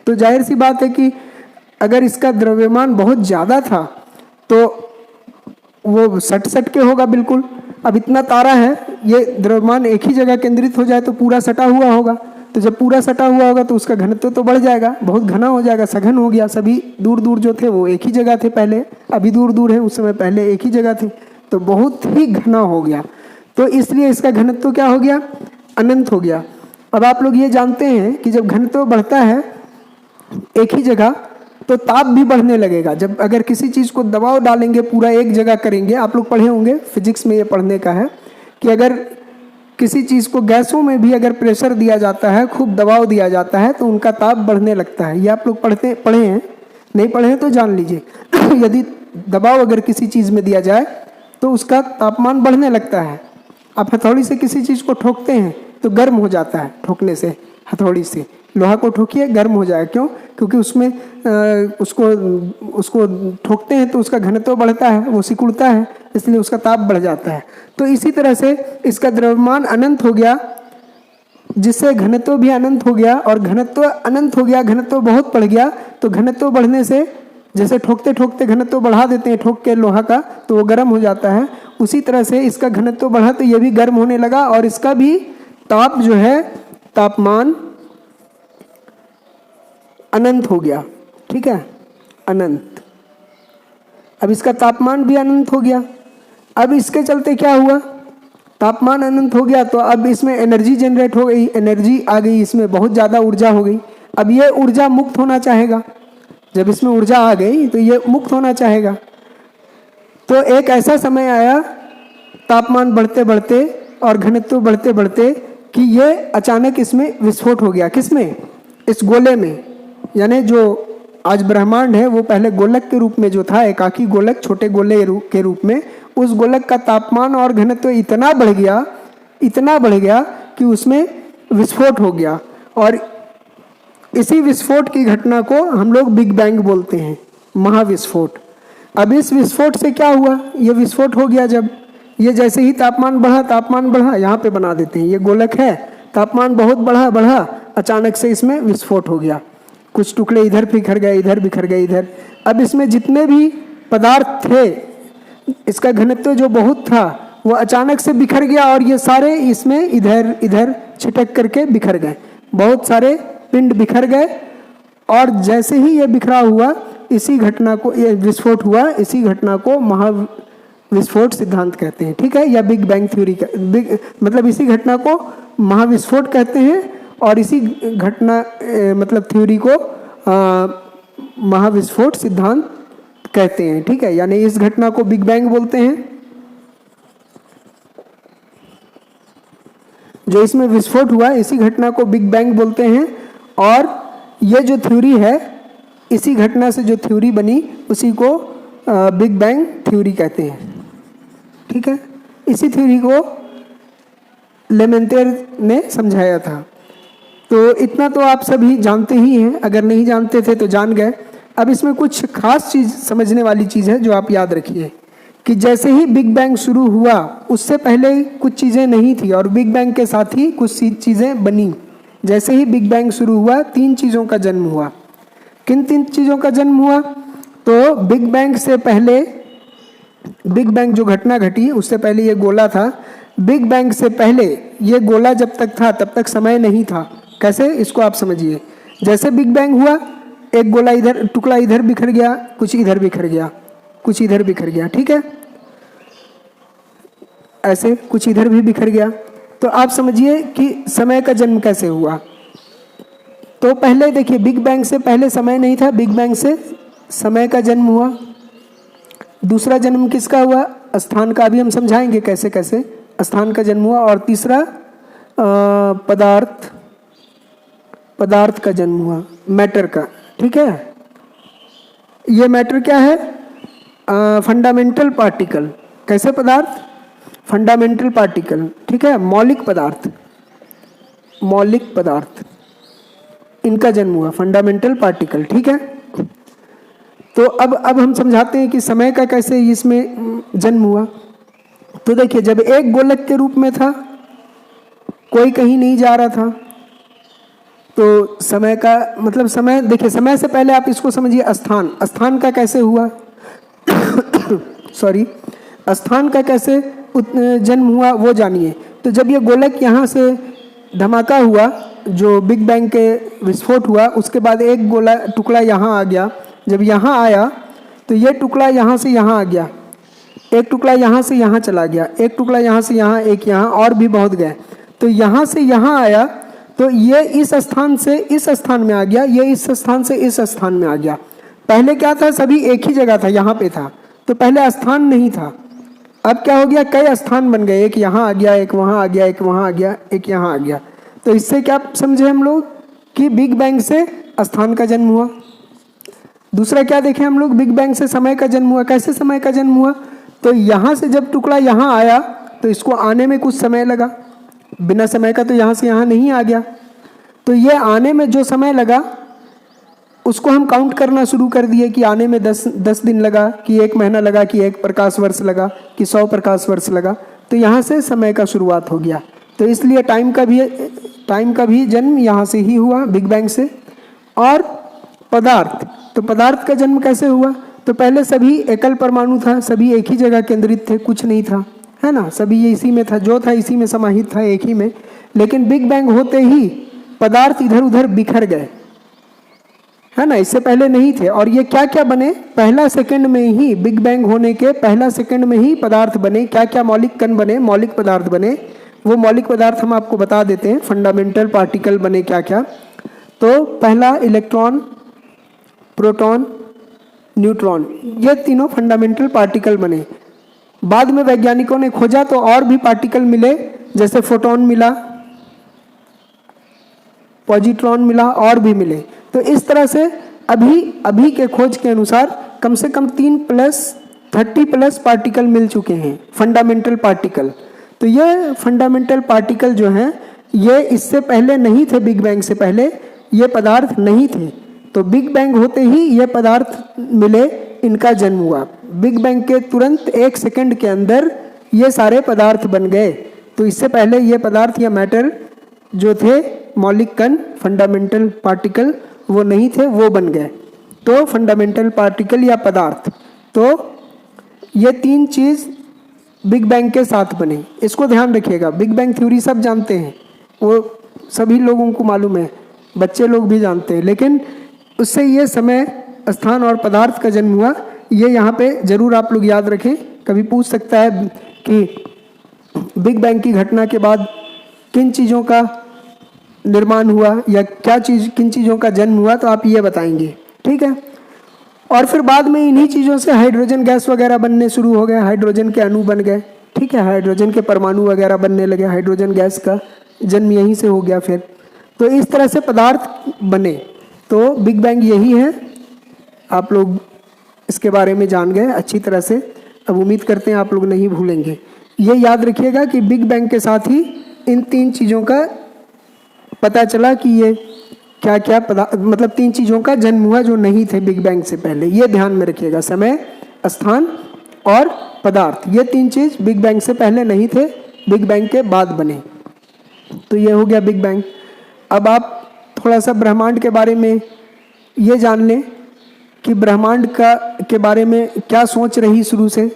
तो जाहिर सी बात है कि अगर इसका द्रव्यमान बहुत ज़्यादा था तो वो सट सट के होगा बिल्कुल। अब इतना तारा है, ये द्रव्यमान एक ही जगह केंद्रित हो जाए तो पूरा सटा हुआ होगा। तो जब पूरा सटा हुआ होगा तो उसका घनत्व तो बढ़ जाएगा, बहुत घना हो जाएगा, सघन हो गया। सभी दूर दूर जो थे वो एक ही जगह थे पहले, अभी दूर दूर है, उस समय पहले एक ही जगह थे, तो बहुत ही घना हो गया। तो इसलिए इसका घनत्व क्या हो गया, अनंत हो गया। अब आप लोग ये जानते हैं कि जब घनत्व बढ़ता है एक ही जगह तो ताप भी बढ़ने लगेगा। जब अगर किसी चीज़ को दबाव डालेंगे, पूरा एक जगह करेंगे, आप लोग पढ़े होंगे फिजिक्स में ये पढ़ने का है कि अगर किसी चीज़ को गैसों में भी अगर प्रेशर दिया जाता है, खूब दबाव दिया जाता है तो उनका ताप बढ़ने लगता है। ये आप लोग पढ़े हैं, नहीं पढ़े हैं तो जान लीजिए। यदि दबाव अगर किसी चीज़ में दिया जाए तो उसका तापमान बढ़ने लगता है। आप हथौड़ी से किसी चीज़ को ठोकते हैं तो गर्म हो जाता है, ठोकने से, हथौड़ी से लोहा को ठोकिए गर्म हो जाए। क्यों? क्योंकि उसमें उसको ठोकते हैं तो उसका घनत्व बढ़ता है, वो सिकुड़ता है, इसलिए उसका ताप बढ़ जाता है। तो इसी तरह से इसका द्रव्यमान अनंत हो गया, जिससे घनत्व भी अनंत हो गया, और घनत्व अनंत हो गया, घनत्व बहुत बढ़ गया। तो घनत्व बढ़ने से जैसे ठोकते ठोकते घनत्व बढ़ा देते हैं ठोक के लोहा का, तो वो गर्म हो जाता है। उसी तरह से इसका घनत्व बढ़ा तो ये भी गर्म होने लगा, और इसका भी ताप जो है, तापमान अनंत हो गया। ठीक है, अनंत। अब इसका तापमान भी अनंत हो गया। अब इसके चलते क्या हुआ, तापमान अनंत हो गया तो अब इसमें एनर्जी जनरेट हो गई, एनर्जी आ गई, इसमें बहुत ज़्यादा ऊर्जा हो गई। अब ये ऊर्जा मुक्त होना चाहेगा। जब इसमें ऊर्जा आ गई तो ये मुक्त होना चाहेगा। तो एक ऐसा समय आया तापमान बढ़ते बढ़ते और घनत्व बढ़ते बढ़ते कि ये अचानक इसमें विस्फोट हो गया। किसमें? इस गोले में। यानी जो आज ब्रह्मांड है वो पहले गोलक के रूप में जो था, एकाकी गोलक, छोटे गोले के रूप में, उस गोलक का तापमान और घनत्व इतना बढ़ गया, इतना बढ़ गया कि उसमें विस्फोट हो गया। और इसी विस्फोट की घटना को हम लोग बिग बैंग बोलते हैं, महाविस्फोट। अब इस विस्फोट से क्या हुआ, ये विस्फोट हो गया जब ये जैसे ही तापमान बढ़ा, यहाँ पे बना देते हैं, ये गोलक है, तापमान बहुत बढ़ा, अचानक से इसमें विस्फोट हो गया। कुछ टुकड़े इधर बिखर गए, इधर बिखर गए, इधर। अब इसमें जितने भी पदार्थ थे, इसका घनत्व जो बहुत था वो अचानक से बिखर गया, और ये सारे इसमें इधर इधर छिटक करके बिखर गए। बहुत सारे पिंड बिखर गए, और जैसे ही ये बिखरा हुआ, इसी घटना को, ये विस्फोट हुआ, इसी घटना को महाविस्फोट सिद्धांत कहते हैं। ठीक है, या बिग बैंग थ्योरी मतलब इसी घटना को महाविस्फोट कहते हैं, और इसी घटना मतलब थ्योरी को महाविस्फोट सिद्धांत कहते हैं। ठीक है, यानी इस घटना को बिग बैंग बोलते हैं। जो इसमें विस्फोट हुआ, इसी घटना को बिग बैंग बोलते हैं। और ये जो थ्योरी है, इसी घटना से जो थ्योरी बनी उसी को बिग बैंग थ्योरी कहते हैं। ठीक है, इसी थ्योरी को लेमेंतेर ने समझाया था। तो इतना तो आप सभी जानते ही हैं, अगर नहीं जानते थे तो जान गए। अब इसमें कुछ खास चीज़ समझने वाली चीज़ है जो आप याद रखिए कि जैसे ही बिग बैंग शुरू हुआ, उससे पहले कुछ चीज़ें नहीं थी, और बिग बैंग के साथ ही कुछ चीज़ें बनी। जैसे ही बिग बैंग शुरू हुआ, 3 चीज़ों का जन्म हुआ। किन 3 चीज़ों का जन्म हुआ? तो बिग बैंग से पहले, बिग बैंग जो घटना घटी उससे पहले ये गोला था। बिग बैंग से पहले ये गोला जब तक था तब तक समय नहीं था। कैसे? इसको आप समझिए। जैसे बिग बैंग हुआ, एक गोला इधर, टुकड़ा इधर बिखर गया, कुछ इधर बिखर गया, कुछ इधर बिखर गया। ठीक है, ऐसे कुछ इधर भी बिखर गया। तो आप समझिए कि समय का जन्म कैसे हुआ। तो पहले देखिए, बिग बैंग से पहले समय नहीं था, बिग बैंग से समय का जन्म हुआ। दूसरा जन्म किसका हुआ? स्थान का। अभी हम समझाएंगे कैसे कैसे स्थान का जन्म हुआ। और तीसरा पदार्थ का जन्म हुआ, मैटर का। ठीक है, ये मैटर क्या है? Fundamental particle. कैसे पदार्थ? Fundamental particle. ठीक है, मौलिक पदार्थ, मौलिक पदार्थ, इनका जन्म हुआ, फंडामेंटल पार्टिकल। ठीक है, तो अब हम समझाते हैं कि समय का कैसे इसमें जन्म हुआ। तो देखिए, जब एक गोलक के रूप में था, कोई कहीं नहीं जा रहा था, तो समय का मतलब, समय देखिए, समय से पहले आप इसको समझिए स्थान। स्थान का कैसे हुआ सॉरी, स्थान का कैसे जन्म हुआ वो जानिए। तो जब ये गोलक यहाँ से धमाका हुआ, जो बिग बैंग के विस्फोट हुआ, उसके बाद एक गोला टुकड़ा यहाँ आ गया। जब यहाँ आया तो ये टुकड़ा यहाँ से यहाँ आ गया, एक टुकड़ा यहाँ से यहाँ चला गया, एक टुकड़ा यहाँ से यहाँ, एक यहाँ, और भी बहुत गए। तो यहाँ से यहाँ आया तो ये इस स्थान से इस स्थान में आ गया, ये इस स्थान से इस स्थान में आ गया। पहले क्या था, सभी एक ही जगह था, यहाँ पे था, तो पहले स्थान नहीं था। अब क्या हो गया, कई स्थान बन गए, एक यहाँ आ गया, एक वहाँ आ गया, एक वहाँ आ गया, एक यहाँ आ गया। तो इससे क्या समझे हम लोग कि बिग बैंग से स्थान का जन्म हुआ। दूसरा क्या देखें हम लोग, बिग बैंग से समय का जन्म हुआ। कैसे समय का जन्म हुआ, तो यहाँ से जब टुकड़ा यहाँ आया तो इसको आने में कुछ समय लगा, बिना समय का तो यहाँ से यहाँ नहीं आ गया। तो ये आने में जो समय लगा उसको हम काउंट करना शुरू कर दिए कि आने में 10 दिन लगा, कि 1 महीना लगा, कि 1 प्रकाश वर्ष लगा, कि 100 प्रकाश वर्ष लगा। तो यहाँ से समय का शुरुआत हो गया। तो इसलिए टाइम का भी जन्म यहाँ से ही हुआ, बिग बैंग से। और पदार्थ, तो पदार्थ का जन्म कैसे हुआ, तो पहले सभी एकल परमाणु था, सभी एक ही जगह केंद्रित थे, कुछ नहीं था, है ना, सभी ये इसी में था, जो था इसी में समाहित था, एक ही में। लेकिन बिग बैंग होते ही पदार्थ इधर उधर बिखर गए, है ना, इससे पहले नहीं थे। और ये क्या क्या बने, पहला सेकंड में ही, बिग बैंग होने के पहला सेकंड में ही पदार्थ बने। क्या क्या मौलिक कण बने, मौलिक पदार्थ बने, वो मौलिक पदार्थ हम आपको बता देते हैं। फंडामेंटल पार्टिकल बने क्या क्या, तो पहला इलेक्ट्रॉन, प्रोटॉन, न्यूट्रॉन, ये तीनों फंडामेंटल पार्टिकल बने। बाद में वैज्ञानिकों ने खोजा तो और भी पार्टिकल मिले, जैसे फोटोन मिला, पॉजिट्रॉन मिला, और भी मिले। तो इस तरह से अभी के खोज के अनुसार कम से कम 30+ पार्टिकल मिल चुके हैं, फंडामेंटल पार्टिकल। तो ये फंडामेंटल पार्टिकल जो हैं ये इससे पहले नहीं थे, बिग बैंग से पहले ये पदार्थ नहीं थे। तो बिग बैंग होते ही ये पदार्थ मिले, इनका जन्म हुआ। बिग बैंग के तुरंत 1 सेकंड के अंदर ये सारे पदार्थ बन गए। तो इससे पहले ये पदार्थ या मैटर जो थे, मौलिक कण, फंडामेंटल पार्टिकल, वो नहीं थे, वो बन गए। तो फंडामेंटल पार्टिकल या पदार्थ, तो ये 3 चीज़ बिग बैंग के साथ बने। इसको ध्यान रखिएगा, बिग बैंग थ्योरी सब जानते हैं, वो सभी लोगों को मालूम है, बच्चे लोग भी जानते हैं, लेकिन उससे ये समय, स्थान और पदार्थ का जन्म हुआ, ये यहाँ पे जरूर आप लोग याद रखें। कभी पूछ सकता है कि बिग बैंग की घटना के बाद किन चीज़ों का निर्माण हुआ या किन चीज़ों का जन्म हुआ, तो आप ये बताएंगे, ठीक है। और फिर बाद में इन्हीं चीज़ों से हाइड्रोजन गैस वगैरह बनने शुरू हो गए, हाइड्रोजन के अणु बन गए, ठीक है, हाइड्रोजन के परमाणु वगैरह बनने लगे, हाइड्रोजन गैस का जन्म यहीं से हो गया फिर। तो इस तरह से पदार्थ बने। तो बिग बैंग यही है, आप लोग इसके बारे में जान गए अच्छी तरह से। अब उम्मीद करते हैं आप लोग नहीं भूलेंगे। ये याद रखिएगा कि बिग बैंग के साथ ही इन 3 चीज़ों का पता चला कि ये क्या क्या मतलब 3 चीज़ों का जन्म हुआ जो नहीं थे बिग बैंग से पहले। ये ध्यान में रखिएगा, समय, स्थान और पदार्थ, ये 3 चीज़ बिग बैंग से पहले नहीं थे, बिग बैंग के बाद बने। तो ये हो गया बिग बैंग। अब आप थोड़ा सा ब्रह्मांड के बारे में ये जान लें कि ब्रह्मांड के बारे में क्या सोच रही शुरू से।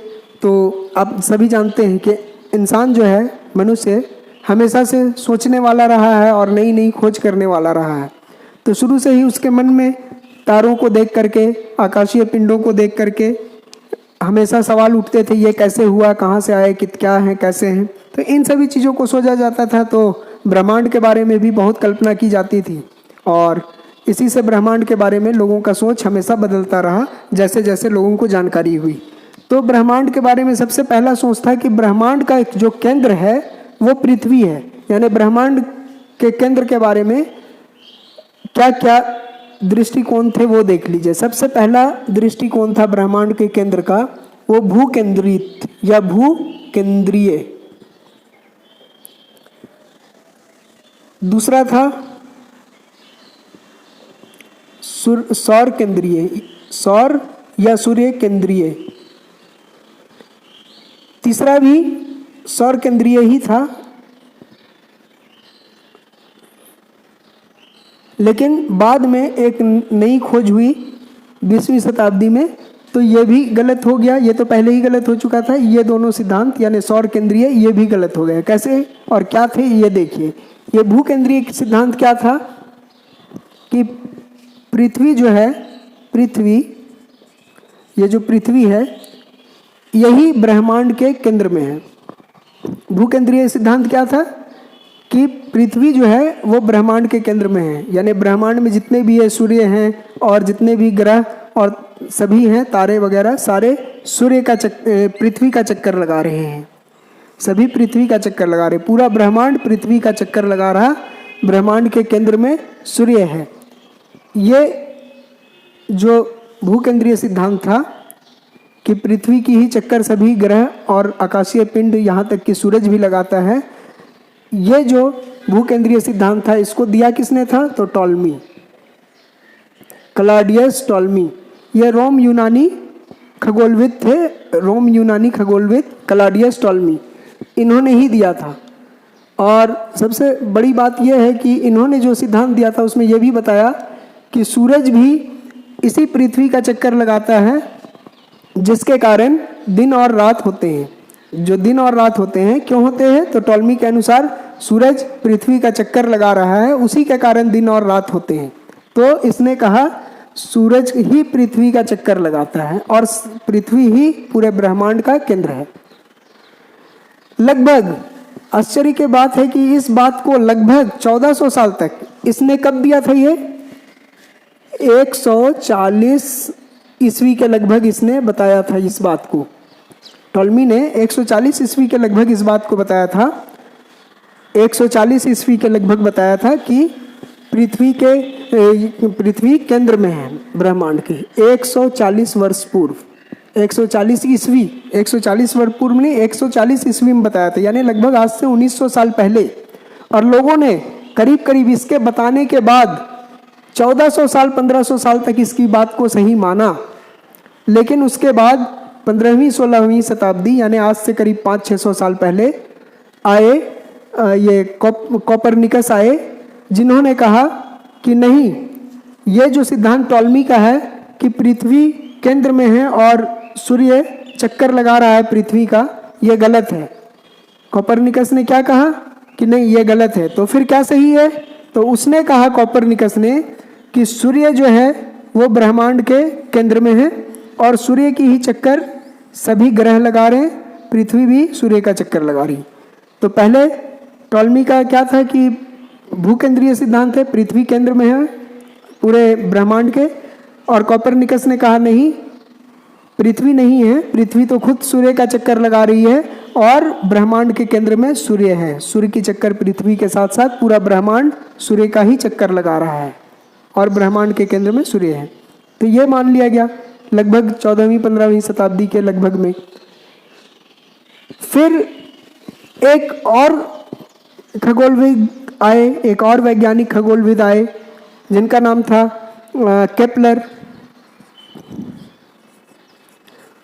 तो आप सभी जानते हैं कि इंसान जो है, मनुष्य, हमेशा से सोचने वाला रहा है और नई नई खोज करने वाला रहा है। तो शुरू से ही उसके मन में तारों को देख करके, आकाशीय पिंडों को देख करके हमेशा सवाल उठते थे, ये कैसे हुआ, कहाँ से आए, क्या हैं, कैसे हैं। तो इन सभी चीज़ों को सोचा जाता था। तो ब्रह्मांड के बारे में भी बहुत कल्पना की जाती थी और इसी से ब्रह्मांड के बारे में लोगों का सोच हमेशा बदलता रहा जैसे जैसे लोगों को जानकारी हुई। तो ब्रह्मांड के बारे में सबसे पहला सोच था कि ब्रह्मांड का जो केंद्र है वो पृथ्वी है। यानी ब्रह्मांड के केंद्र के बारे में क्या क्या दृष्टिकोण थे वो देख लीजिए। सबसे पहला दृष्टिकोण था ब्रह्मांड के केंद्र का, वो भूकेंद्रित या भूकेंद्रीय। दूसरा था सौर केंद्रीय, सौर या सूर्य केंद्रीय। तीसरा भी सौर केंद्रीय ही था, लेकिन बाद में एक नई खोज हुई 20वीं शताब्दी में, तो ये भी गलत हो गया। ये तो पहले ही गलत हो चुका था। ये दोनों सिद्धांत यानी सौर केंद्रीय ये भी गलत हो गए। कैसे और क्या थे ये देखिए। ये भूकेंद्रीय सिद्धांत क्या था कि पृथ्वी जो है, पृथ्वी, ये जो पृथ्वी है यही ब्रह्मांड के केंद्र में है। भूकेंद्रीय सिद्धांत क्या था कि पृथ्वी जो है वो ब्रह्मांड के केंद्र में है, यानी ब्रह्मांड में जितने भी है सूर्य हैं और जितने भी ग्रह और सभी हैं तारे वगैरह, सारे सूर्य का पृथ्वी का चक्कर लगा रहे हैं, सभी पृथ्वी का चक्कर लगा रहे, पूरा ब्रह्मांड पृथ्वी का चक्कर लगा रहा, ब्रह्मांड के केंद्र में सूर्य है। ये जो भूकेंद्रीय सिद्धांत था कि पृथ्वी की ही चक्कर सभी ग्रह और आकाशीय पिंड यहाँ तक कि सूरज भी लगाता है, ये जो भूकेंद्रीय सिद्धांत था इसको दिया किसने था? तो टॉलमी, क्लॉडियस टॉलमी। ये रोम यूनानी खगोलविद थे, रोम यूनानी खगोलविद क्लॉडियस टॉलमी, इन्होंने ही दिया था। और सबसे बड़ी बात यह है कि इन्होंने जो सिद्धांत दिया था उसमें यह भी बताया कि सूरज भी इसी पृथ्वी का चक्कर लगाता है, जिसके कारण दिन और रात होते हैं। जो दिन और रात होते हैं क्यों होते हैं? तो टॉलमी के अनुसार सूरज पृथ्वी का चक्कर लगा रहा है, उसी के कारण दिन और रात होते हैं। तो इसने कहा सूरज ही पृथ्वी का चक्कर लगाता है और पृथ्वी ही पूरे ब्रह्मांड का केंद्र है। लगभग आश्चर्य की बात है कि इस बात को लगभग 1400 साल तक, इसने कब दिया था? ये 140 ईस्वी के लगभग इसने बताया था इस बात को। टॉलमी ने 140 ईस्वी के लगभग इस बात को बताया था, 140 ईस्वी के लगभग बताया था कि पृथ्वी केंद्र में है ब्रह्मांड के। 140 वर्ष पूर्व, 140 ईस्वी, 140 वर्ष पूर्व नहीं, 140 ईस्वी में बताया था, यानी लगभग आज से 1900 साल पहले। और लोगों ने करीब करीब इसके बताने के बाद 1400 साल 1500 साल तक इसकी बात को सही माना, लेकिन उसके बाद 15वीं 16वीं शताब्दी यानी आज से करीब 500-600 साल पहले आए ये कोपरनिकस आए, जिन्होंने कहा कि नहीं, ये जो सिद्धांत टॉलमी का है कि पृथ्वी केंद्र में है और सूर्य चक्कर लगा रहा है पृथ्वी का, ये गलत है। कोपरनिकस ने क्या कहा कि नहीं ये गलत है। तो फिर क्या सही है? तो उसने कहा कोपरनिकस ने कि सूर्य जो है वो ब्रह्मांड के केंद्र में है और सूर्य की ही चक्कर सभी ग्रह लगा रहे हैं, पृथ्वी भी सूर्य का चक्कर लगा रही। तो पहले टॉलमी का क्या था कि भूकेंद्रीय सिद्धांत है, पृथ्वी केंद्र में है पूरे ब्रह्मांड के, और कोपरनिकस ने कहा नहीं, पृथ्वी नहीं है, पृथ्वी तो खुद सूर्य का चक्कर लगा रही है और ब्रह्मांड के केंद्र में सूर्य है। सूर्य की चक्कर पृथ्वी के साथ साथ पूरा ब्रह्मांड सूर्य का ही चक्कर लगा रहा है और ब्रह्मांड के केंद्र में सूर्य है। तो ये मान लिया गया लगभग 14वीं 15वीं शताब्दी के लगभग में। फिर एक और खगोलविद आए, एक और वैज्ञानिक खगोलविद आए जिनका नाम था केपलर।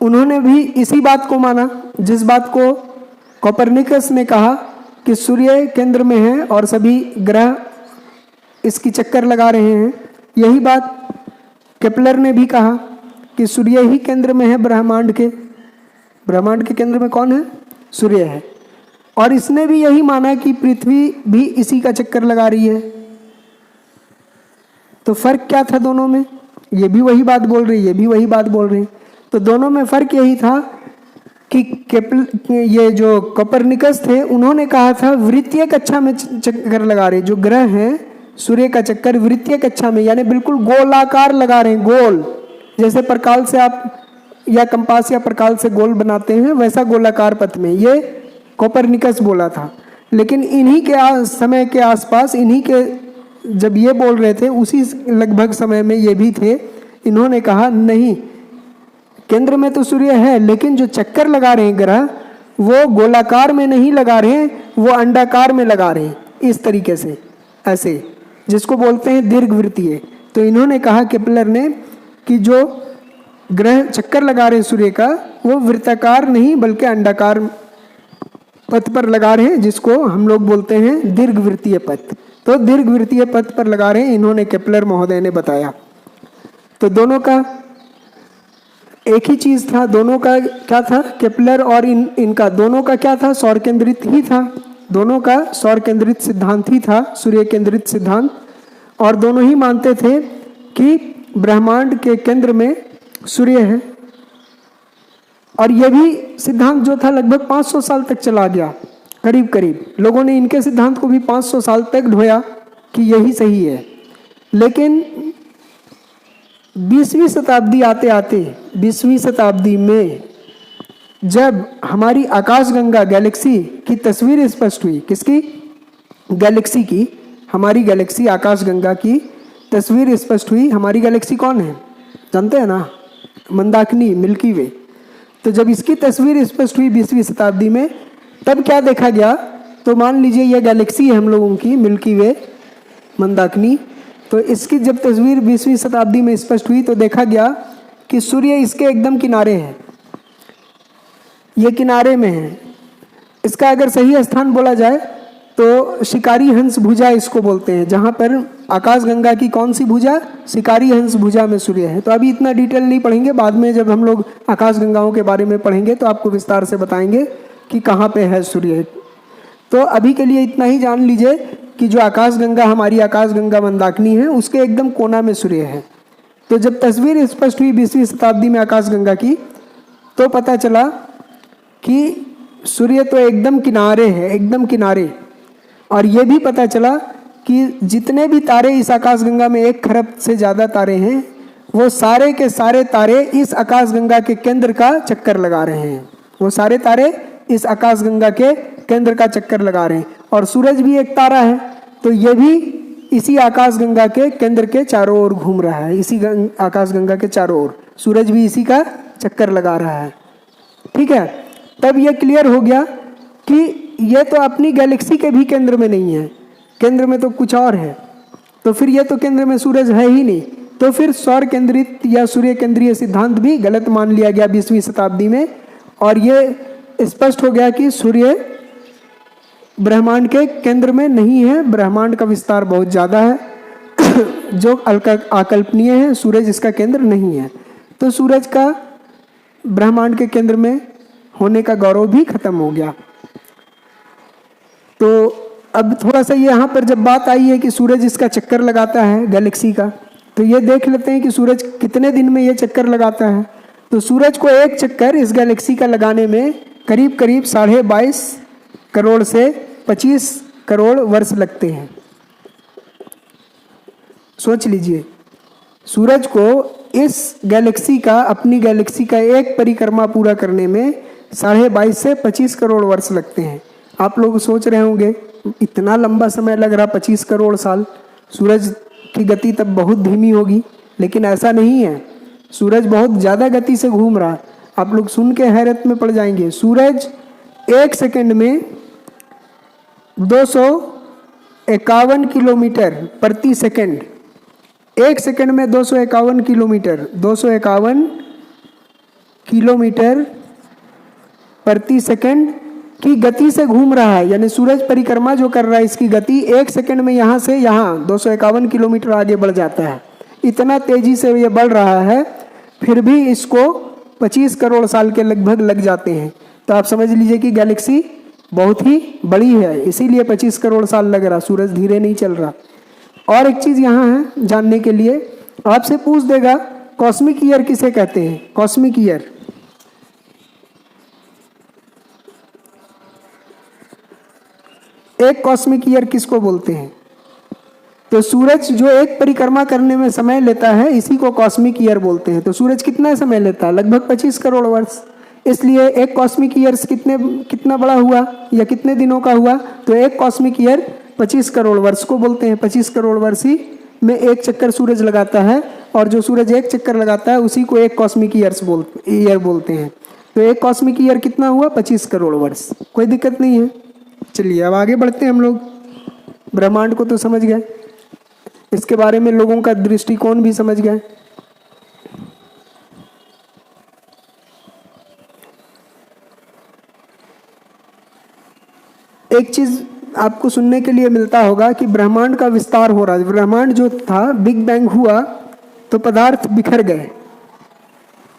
उन्होंने भी इसी बात को माना जिस बात को कोपरनिकस ने कहा कि सूर्य केंद्र में है और सभी ग्रह इसकी चक्कर लगा रहे हैं। यही बात केपलर ने भी कहा कि सूर्य ही केंद्र में है ब्रह्मांड के। ब्रह्मांड के केंद्र में कौन है? सूर्य है। और इसने भी यही माना कि पृथ्वी भी इसी का चक्कर लगा रही है। तो फर्क क्या था दोनों में? ये भी वही बात बोल रही, ये भी वही बात बोल रही। तो दोनों में फर्क यही था कि ये जो कोपरनिकस थे उन्होंने कहा था वृत्तीय कक्षा में चक्कर लगा रहे, जो ग्रह हैं सूर्य का चक्कर वृत्तीय कक्षा में यानी बिल्कुल गोलाकार लगा रहे हैं, गोल, जैसे प्रकाल से आप या कंपास या प्रकाल से गोल बनाते हैं वैसा गोलाकार पथ में, ये कोपरनिकस बोला था। लेकिन इन्हीं के समय के आसपास, इन्हीं के जब ये बोल रहे थे उसी लगभग समय में ये भी थे, इन्होंने कहा नहीं, केंद्र में तो सूर्य है लेकिन जो चक्कर लगा रहे हैं ग्रह वो गोलाकार में नहीं लगा रहे हैं, वो अंडाकार में लगा रहे हैं, इस तरीके से, ऐसे, जिसको बोलते हैं दीर्घवृत्तीय। तो इन्होंने कहा केपलर ने कि जो ग्रह चक्कर लगा रहे हैं सूर्य का वो वृत्ताकार नहीं बल्कि अंडाकार पथ पर लगा रहे हैं, जिसको हम लोग बोलते हैं दीर्घवृत्तीय पथ। तो दीर्घवृत्तीय पथ पर लगा रहे हैं, इन्होंने केपलर महोदय ने बताया। तो दोनों का एक ही चीज था, दोनों का क्या था? केपलर और इनका दोनों का क्या था? सौर केंद्रित ही था, दोनों का सौर केंद्रित सिद्धांत ही था, सूर्य केंद्रित सिद्धांत। और दोनों ही मानते थे कि ब्रह्मांड के केंद्र में सूर्य है और ये भी सिद्धांत जो था लगभग 500 साल तक चला गया, करीब करीब लोगों ने इनके सिद्धांत को भी 500 साल तक ढोया कि यही सही है। लेकिन 20वीं शताब्दी आते आते 20वीं शताब्दी में जब हमारी आकाशगंगा गैलेक्सी की तस्वीर स्पष्ट हुई, किसकी? गैलेक्सी की, हमारी गैलेक्सी आकाशगंगा की तस्वीर स्पष्ट हुई। हमारी गैलेक्सी कौन है जानते हैं ना? मंदाकिनी, मिल्की वे। तो जब इसकी तस्वीर स्पष्ट हुई 20वीं शताब्दी में, तब क्या देखा गया? तो मान लीजिए यह गैलेक्सी है हम लोगों की, मिल्की वे, मंदाकिनी। तो इसकी जब तस्वीर 20वीं शताब्दी में स्पष्ट हुई तो देखा गया कि सूर्य इसके एकदम किनारे है, ये किनारे में है। इसका अगर सही स्थान बोला जाए तो शिकारी हंस भुजा इसको बोलते हैं, जहाँ पर आकाशगंगा की कौन सी भुजा? शिकारी हंस भुजा में सूर्य है। तो अभी इतना डिटेल नहीं पढ़ेंगे, बाद में जब हम लोग आकाशगंगाओं के बारे में पढ़ेंगे तो आपको विस्तार से बताएंगे कि कहाँ पे है सूर्य। तो अभी के लिए इतना ही जान लीजिए कि जो आकाशगंगा, हमारी आकाशगंगा मंदाकिनी है, उसके एकदम कोना में सूर्य है। तो जब तस्वीर स्पष्ट हुई 20वीं शताब्दी में आकाशगंगा की, तो पता चला कि सूर्य तो एकदम किनारे है, एकदम किनारे। और ये भी पता चला कि जितने भी तारे इस आकाशगंगा में, 1 खरब से ज़्यादा तारे हैं, वो सारे के सारे तारे इस आकाशगंगा के केंद्र का चक्कर लगा रहे हैं। वो सारे तारे इस आकाशगंगा के केंद्र का चक्कर लगा रहे हैं। और सूरज भी एक तारा है, तो ये भी इसी आकाशगंगा के केंद्र के चारों ओर घूम रहा है, इसी आकाशगंगा के चारों ओर। सूरज भी इसी का चक्कर लगा रहा है। ठीक है, तब ये क्लियर हो गया कि ये तो अपनी गैलेक्सी के भी केंद्र में नहीं है, केंद्र में तो कुछ और है। तो फिर ये तो केंद्र में सूरज है ही नहीं। तो फिर सौर केंद्रित या सूर्य केंद्रीय सिद्धांत भी गलत मान लिया गया 20वीं शताब्दी में। और ये स्पष्ट हो गया कि सूर्य ब्रह्मांड के केंद्र में नहीं है, ब्रह्मांड का विस्तार बहुत ज़्यादा है जो अकल्पनीय है, सूरज इसका केंद्र नहीं है। तो सूरज का ब्रह्मांड के केंद्र में होने का गौरव भी खत्म हो गया। तो अब थोड़ा सा यहाँ पर जब बात आई है कि सूरज इसका चक्कर लगाता है गैलेक्सी का, तो ये देख लेते हैं कि सूरज कितने दिन में ये चक्कर लगाता है। तो सूरज को एक चक्कर इस गैलेक्सी का लगाने में करीब करीब 22.5 करोड़ से 25 करोड़ वर्ष लगते हैं। सोच लीजिए, सूरज को इस गैलेक्सी का, अपनी गैलेक्सी का एक परिक्रमा पूरा करने में 22.5 से 25 करोड़ वर्ष लगते हैं। आप लोग सोच रहे होंगे इतना लंबा समय लग रहा, 25 करोड़ साल, सूरज की गति तब बहुत धीमी होगी। लेकिन ऐसा नहीं है, सूरज बहुत ज़्यादा गति से घूम रहा है। आप लोग सुन के हैरत में पड़ जाएंगे। सूरज 1 सेकंड में 251 किलोमीटर प्रति सेकंड, 1 सेकंड में 251 किलोमीटर, 251 किलोमीटर प्रति सेकंड की गति से घूम रहा है। यानी सूरज परिक्रमा जो कर रहा है, इसकी गति 1 सेकंड में यहाँ से यहाँ 251 किलोमीटर आगे बढ़ जाता है। इतना तेजी से ये बढ़ रहा है, फिर भी इसको 25 करोड़ साल के लगभग लग जाते हैं। तो आप समझ लीजिए कि गैलेक्सी बहुत ही बड़ी है, इसीलिए 25 करोड़ साल लग रहा, सूरज धीरे नहीं चल रहा। और एक चीज़ यहाँ है जानने के लिए, आपसे पूछ देगा कॉस्मिक ईयर किसे कहते हैं? कॉस्मिक ईयर, एक कॉस्मिक ईयर किसको बोलते हैं? तो सूरज जो एक परिक्रमा करने में समय लेता है, इसी को कॉस्मिक ईयर बोलते हैं। तो सूरज कितना समय लेता है? लगभग 25 करोड़ वर्ष। इसलिए एक कॉस्मिक ईयर्स कितना बड़ा हुआ या कितने दिनों का हुआ? तो एक कॉस्मिक ईयर 25 करोड़ वर्ष को बोलते हैं। 25 करोड़ वर्ष ही में एक चक्कर सूरज लगाता है, और जो सूरज एक चक्कर लगाता है उसी को एक कॉस्मिक ईयर बोलते हैं। तो एक कॉस्मिक ईयर कितना हुआ? 25 करोड़ वर्ष। कोई दिक्कत नहीं है। चलिए अब आगे बढ़ते हैं। हम लोग ब्रह्मांड को तो समझ गए, इसके बारे में लोगों का दृष्टिकोण भी समझ गए। एक चीज आपको सुनने के लिए मिलता होगा कि ब्रह्मांड का विस्तार हो रहा है। ब्रह्मांड जो था, बिग बैंग हुआ तो पदार्थ बिखर गए।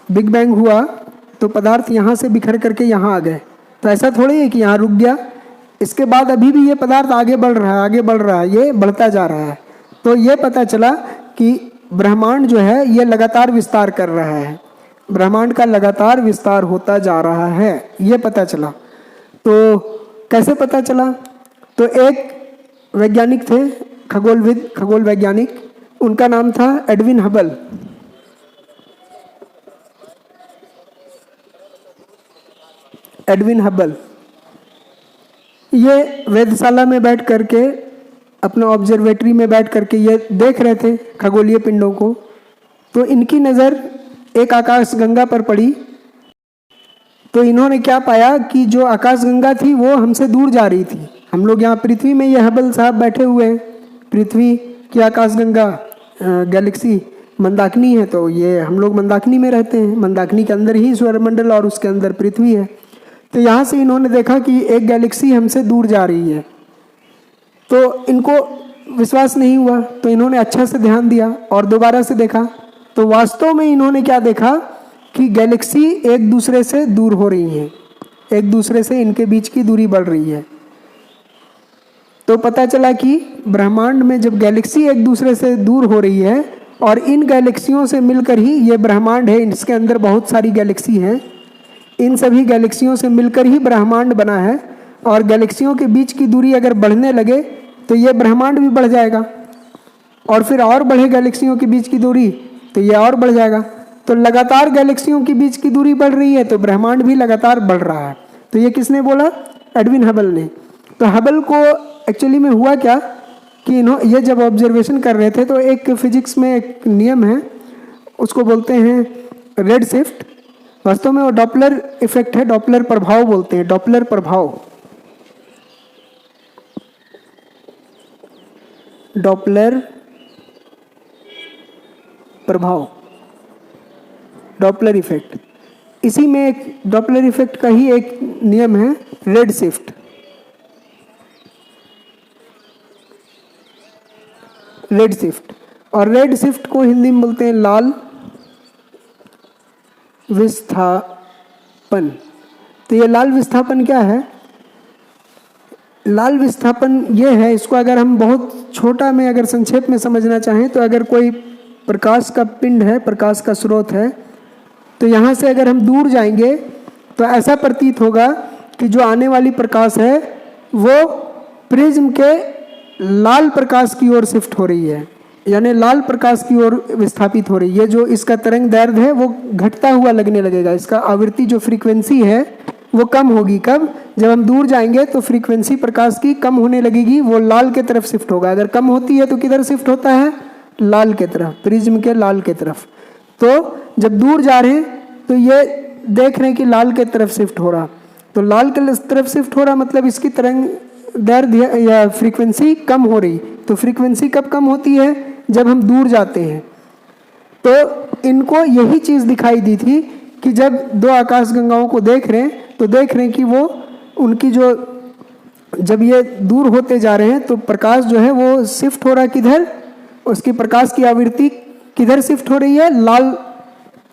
बिग बैंग हुआ तो पदार्थ यहाँ से बिखर करके यहाँ आ गए। तो ऐसा थोड़ी है कि यहाँ रुक गया, इसके बाद अभी भी ये पदार्थ आगे बढ़ रहा है, आगे बढ़ रहा है, ये बढ़ता जा रहा है। तो ये पता चला कि ब्रह्मांड जो है ये लगातार विस्तार कर रहा है। ब्रह्मांड का लगातार विस्तार होता जा रहा है, ये पता चला। तो कैसे पता चला? तो एक वैज्ञानिक थे, खगोलविद, खगोल वैज्ञानिक, उनका नाम था एडविन हबल। एडविन हबल ये वेधशाला में बैठ करके, अपना ऑब्जर्वेटरी में बैठ करके ये देख रहे थे खगोलीय पिंडों को। तो इनकी नज़र एक आकाशगंगा पर पड़ी। तो इन्होंने क्या पाया कि जो आकाशगंगा थी वो हमसे दूर जा रही थी। हम लोग यहाँ पृथ्वी में, ये हबल साहब बैठे हुए हैं, पृथ्वी की आकाशगंगा गैलेक्सी मंदाकिनी है, तो ये हम लोग मंदाकिनी में रहते हैं। मंदाकिनी के अंदर ही सौरमंडल और उसके अंदर पृथ्वी है। तो यहाँ से इन्होंने देखा कि एक गैलेक्सी हमसे दूर जा रही है। तो इनको विश्वास नहीं हुआ, तो इन्होंने अच्छा से ध्यान दिया और दोबारा से देखा। तो वास्तव में इन्होंने क्या देखा कि गैलेक्सी एक दूसरे से दूर हो रही हैं, एक दूसरे से इनके बीच की दूरी बढ़ रही है। तो पता चला कि ब्रह्मांड में जब गैलेक्सी एक दूसरे से दूर हो रही है और इन गैलेक्सियों से मिलकर ही ये ब्रह्मांड है, इसके अंदर बहुत सारी गैलेक्सी हैं, इन सभी गैलेक्सियों से मिलकर ही ब्रह्मांड बना है। और गैलेक्सियों के बीच की दूरी अगर बढ़ने लगे तो ये ब्रह्मांड भी बढ़ जाएगा, और फिर और बढ़े गैलेक्सियों के बीच की दूरी तो ये और बढ़ जाएगा। तो लगातार गैलेक्सियों के बीच की दूरी बढ़ रही है, तो ब्रह्मांड भी लगातार बढ़ रहा है। तो ये किसने बोला? एडविन हबल ने। तो हबल को एक्चुअली में हुआ क्या कि ये जब ऑब्जर्वेशन कर रहे थे, तो एक फिजिक्स में एक नियम है, उसको बोलते हैं रेड शिफ्ट। वास्तव में वो डॉपलर इफेक्ट है, डॉपलर प्रभाव बोलते हैं, डॉपलर प्रभाव, डॉपलर प्रभाव, डॉपलर इफेक्ट। इसी में एक डॉपलर इफेक्ट का ही एक नियम है रेड शिफ्ट। रेड शिफ्ट, और रेड शिफ्ट को हिंदी में बोलते हैं लाल विस्थापन। तो ये लाल विस्थापन क्या है? लाल विस्थापन ये है, इसको अगर हम बहुत छोटा में अगर संक्षेप में समझना चाहें, तो अगर कोई प्रकाश का पिंड है, प्रकाश का स्रोत है, तो यहाँ से अगर हम दूर जाएंगे तो ऐसा प्रतीत होगा कि जो आने वाली प्रकाश है वो प्रिज्म के लाल प्रकाश की ओर शिफ्ट हो रही है, यानी लाल प्रकाश की ओर विस्थापित हो रही है। जो इसका तरंग दैर्ध्य है वो घटता हुआ लगने लगेगा, इसका आवृत्ति जो फ्रीक्वेंसी है वो कम होगी। कब? जब हम दूर जाएंगे तो फ्रीक्वेंसी प्रकाश की कम होने लगेगी, वो लाल के तरफ शिफ्ट होगा। अगर कम होती है तो किधर शिफ्ट होता है? लाल के तरफ, प्रिज्म के लाल के तरफ। तो जब दूर जा रहे हैं तो ये देख रहे हैं कि लाल के तरफ शिफ्ट हो रहा, तो लाल के तरफ शिफ्ट हो रहा मतलब इसकी तरंग दैर्ध्य या फ्रीक्वेंसी कम हो रही। तो फ्रीक्वेंसी कब कम होती है? जब हम दूर जाते हैं। तो इनको यही चीज़ दिखाई दी थी कि जब दो आकाशगंगाओं को देख रहे हैं तो देख रहे हैं कि वो उनकी जो, जब ये दूर होते जा रहे हैं तो प्रकाश जो है वो शिफ्ट हो रहा है किधर? उसकी प्रकाश की आवृत्ति किधर शिफ्ट हो रही है? लाल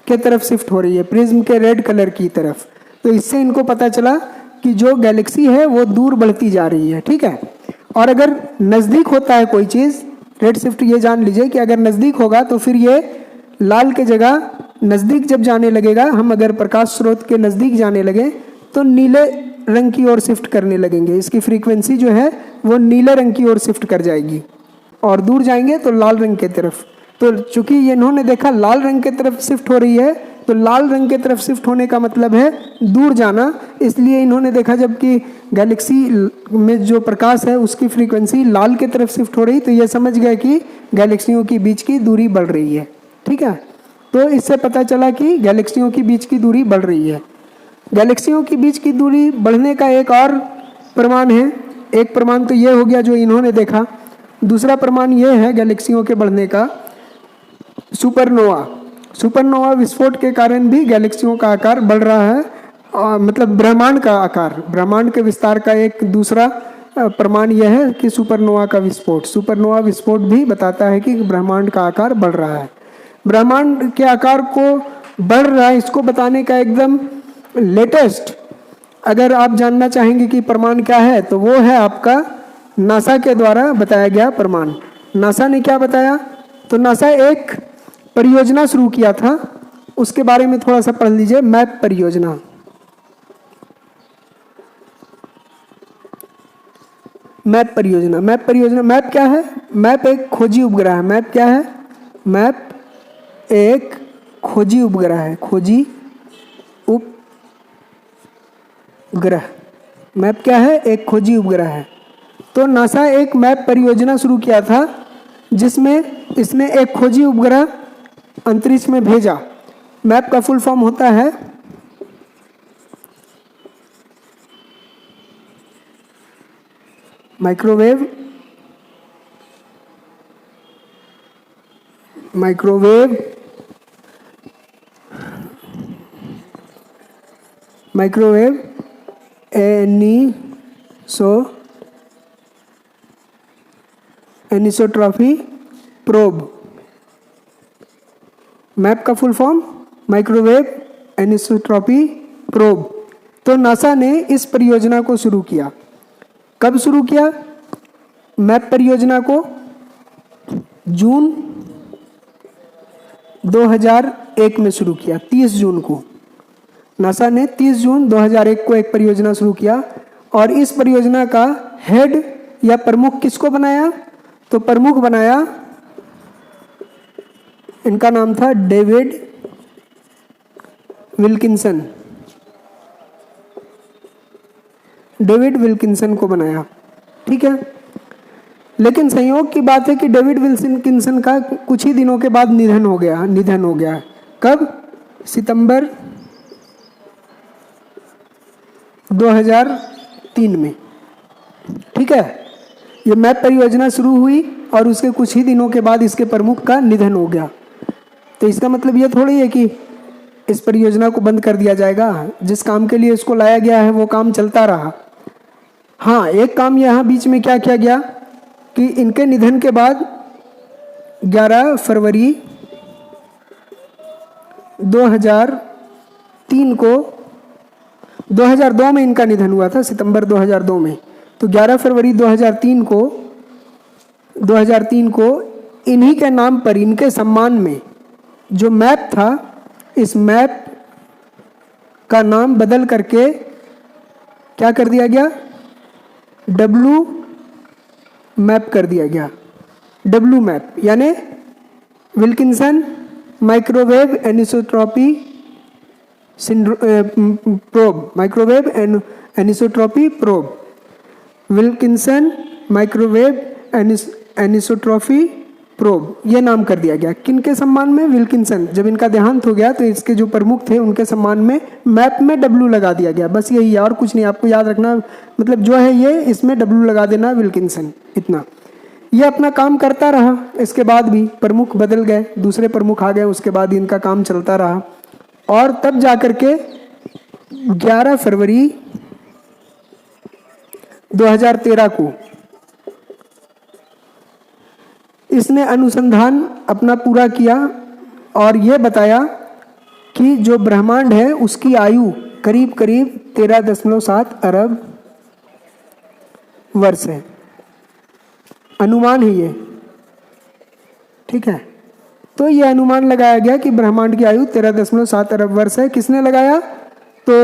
के तरफ शिफ्ट हो रही है, प्रिज्म के रेड कलर की तरफ। तो इससे इनको पता चला कि जो गैलेक्सी है वो दूर बढ़ती जा रही है। ठीक है। और अगर नज़दीक होता है कोई चीज़, रेड शिफ्ट ये जान लीजिए कि अगर नज़दीक होगा तो फिर ये लाल के जगह नज़दीक जब जाने लगेगा, हम अगर प्रकाश स्रोत के नज़दीक जाने लगे तो नीले रंग की ओर शिफ्ट करने लगेंगे। इसकी फ्रीक्वेंसी जो है वो नीले रंग की ओर शिफ्ट कर जाएगी, और दूर जाएंगे तो लाल रंग के तरफ। तो चूंकि ये इन्होंने देखा लाल रंग के तरफ शिफ्ट हो रही है, तो लाल रंग के तरफ शिफ्ट होने का मतलब है दूर जाना। इसलिए इन्होंने देखा जबकि गैलेक्सी में जो प्रकाश है उसकी फ्रीक्वेंसी लाल के तरफ शिफ्ट हो रही, तो ये समझ गए कि गैलेक्सियों के बीच की दूरी बढ़ रही है। ठीक है। तो इससे पता चला कि गैलेक्सियों के बीच की दूरी बढ़ रही है। गैलेक्सियों के बीच की दूरी बढ़ने का एक और प्रमाण है। एक प्रमाण तो ये हो गया जो इन्होंने देखा, दूसरा प्रमाण ये है गैलेक्सियों के बढ़ने का, सुपरनोवा। सुपरनोवा विस्फोट के कारण भी गैलेक्सियों का आकार बढ़ रहा है, मतलब ब्रह्मांड का आकार, ब्रह्मांड के विस्तार का एक दूसरा प्रमाण यह है कि सुपरनोवा का विस्फोट, सुपरनोवा विस्फोट भी बताता है कि ब्रह्मांड का आकार बढ़ रहा है। ब्रह्मांड के आकार को बढ़ रहा है, इसको बताने का एकदम लेटेस्ट अगर आप जानना चाहेंगे कि प्रमाण क्या है, तो वो है आपका नासा के द्वारा बताया गया प्रमाण। नासा ने क्या बताया? तो नासा एक परियोजना शुरू किया था, उसके बारे में थोड़ा सा पढ़ लीजिए। मैप परियोजना, मैप परियोजना, मैप परियोजना, मैप क्या है? मैप एक खोजी उपग्रह है। मैप क्या है? मैप एक खोजी उपग्रह है, खोजी उपग्रह। मैप क्या है? एक खोजी उपग्रह है। तो नासा एक मैप परियोजना शुरू किया था जिसमें इसने एक खोजी उपग्रह अंतरिक्ष में भेजा। मैप का फुल फॉर्म होता है microwave microwave microwave anisotropy probe. MAP का full form microwave anisotropy probe. तो नासा ने इस परियोजना को शुरू किया। कब शुरू किया? मैप परियोजना को जून 2001 में शुरू किया। 30 जून को नासा ने 30 जून 2001 को एक परियोजना शुरू किया। और इस परियोजना का हेड या प्रमुख किसको बनाया? तो प्रमुख बनाया, इनका नाम था डेविड विल्किंसन। डेविड विल्किंसन को बनाया, ठीक है। लेकिन संयोग की बात है कि डेविड विल्किंसन का कुछ ही दिनों के बाद निधन हो गया। कब? सितंबर 2003 में, ठीक है। ये मैप परियोजना शुरू हुई और उसके कुछ ही दिनों के बाद इसके प्रमुख का निधन हो गया। तो इसका मतलब ये थोड़ी है कि इस परियोजना को बंद कर दिया जाएगा। जिस काम के लिए इसको लाया गया है वो काम चलता रहा। हाँ, एक काम यहाँ बीच में क्या किया गया कि इनके निधन के बाद 11 फरवरी 2003 को 2002 में इनका निधन हुआ था, सितंबर 2002 में। तो 11 फरवरी 2003 को इन्हीं के नाम पर, इनके सम्मान में जो मैप था, इस मैप का नाम बदल करके क्या कर दिया गया? डब्लू मैप कर दिया गया। डब्लू मैप यानी Wilkinson microwave anisotropy probe, microwave anisotropy probe, Wilkinson microwave anisotropy probe, ये नाम कर दिया गया। किनके सम्मान में? विल्किंसन। जब इनका देहांत हो गया तो इसके जो प्रमुख थे उनके सम्मान में मैप में डब्लू लगा दिया गया। बस यही है और कुछ नहीं, आपको याद रखना। मतलब जो है ये, इसमें डब्लू लगा देना, विल्किंसन, इतना। ये अपना काम करता रहा। इसके बाद भी प्रमुख बदल गए, दूसरे प्रमुख आ गए, उसके बाद इनका काम चलता रहा। और तब जाकर के 11 फरवरी 2013 को इसने अनुसंधान अपना पूरा किया और ये बताया कि जो ब्रह्मांड है उसकी आयु करीब करीब 13.7 अरब वर्ष है। अनुमान है ये, ठीक है। तो ये अनुमान लगाया गया कि ब्रह्मांड की आयु 13.7 अरब वर्ष है। किसने लगाया? तो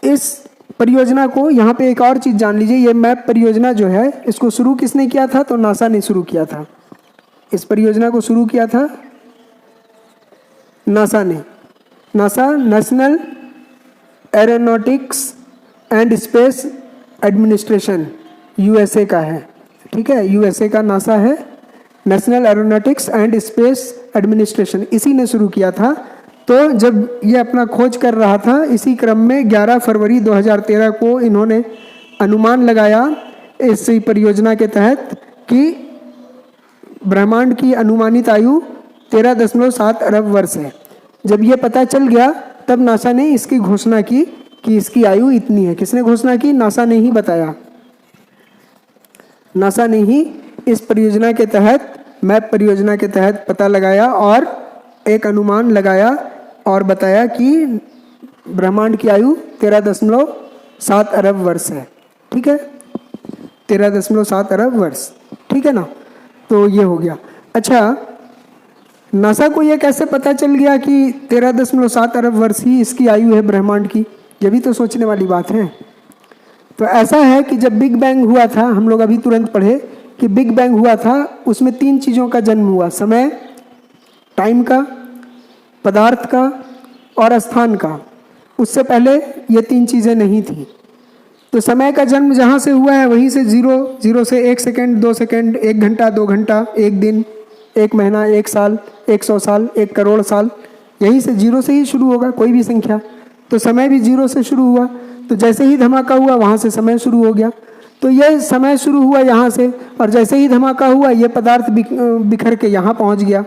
इस परियोजना को, यहाँ पे एक और चीज जान लीजिए, ये मैप परियोजना जो है इसको शुरू किसने किया था? तो नासा ने शुरू किया था। इस परियोजना को शुरू किया था नासा ने। NASA national aeronautics and space administration, USA का है, ठीक है। यूएसए का नासा है, national aeronautics and space administration, इसी ने शुरू किया था। तो जब ये अपना खोज कर रहा था, इसी क्रम में 11 फरवरी 2013 को इन्होंने अनुमान लगाया इस परियोजना के तहत कि ब्रह्मांड की अनुमानित आयु 13.7 अरब वर्ष है। जब ये पता चल गया तब नासा ने इसकी घोषणा की कि इसकी आयु इतनी है। किसने घोषणा की? नासा ने ही बताया। नासा ने ही इस परियोजना के तहत, मैप परियोजना के तहत पता लगाया और एक अनुमान लगाया और बताया कि ब्रह्मांड की आयु 13.7 अरब वर्ष है, ठीक है। 13.7 अरब वर्ष, ठीक है ना। तो ये हो गया। अच्छा, नासा को ये कैसे पता चल गया कि 13.7 अरब वर्ष ही इसकी आयु है ब्रह्मांड की? ये भी तो सोचने वाली बात है। तो ऐसा है कि जब बिग बैंग हुआ था, हम लोग अभी तुरंत पढ़े कि बिग बैंग हुआ था, उसमें 3 चीज़ों का जन्म हुआ, समय, टाइम का, पदार्थ का और स्थान का। उससे पहले ये 3 चीज़ें नहीं थी। तो समय का जन्म जहाँ से हुआ है वहीं से जीरो से 1 सेकेंड, 2 सेकेंड, 1 घंटा, 2 घंटा, 1 दिन, 1 महीना, 1 साल, 100 साल, 1 करोड़ साल, यहीं से जीरो से ही शुरू होगा कोई भी संख्या। तो समय भी जीरो से शुरू हुआ। तो जैसे ही धमाका हुआ वहाँ से समय शुरू हो गया। तो ये समय शुरू हुआ यहाँ से, और जैसे ही धमाका हुआ ये पदार्थ बिखर के यहाँ पहुँच गया।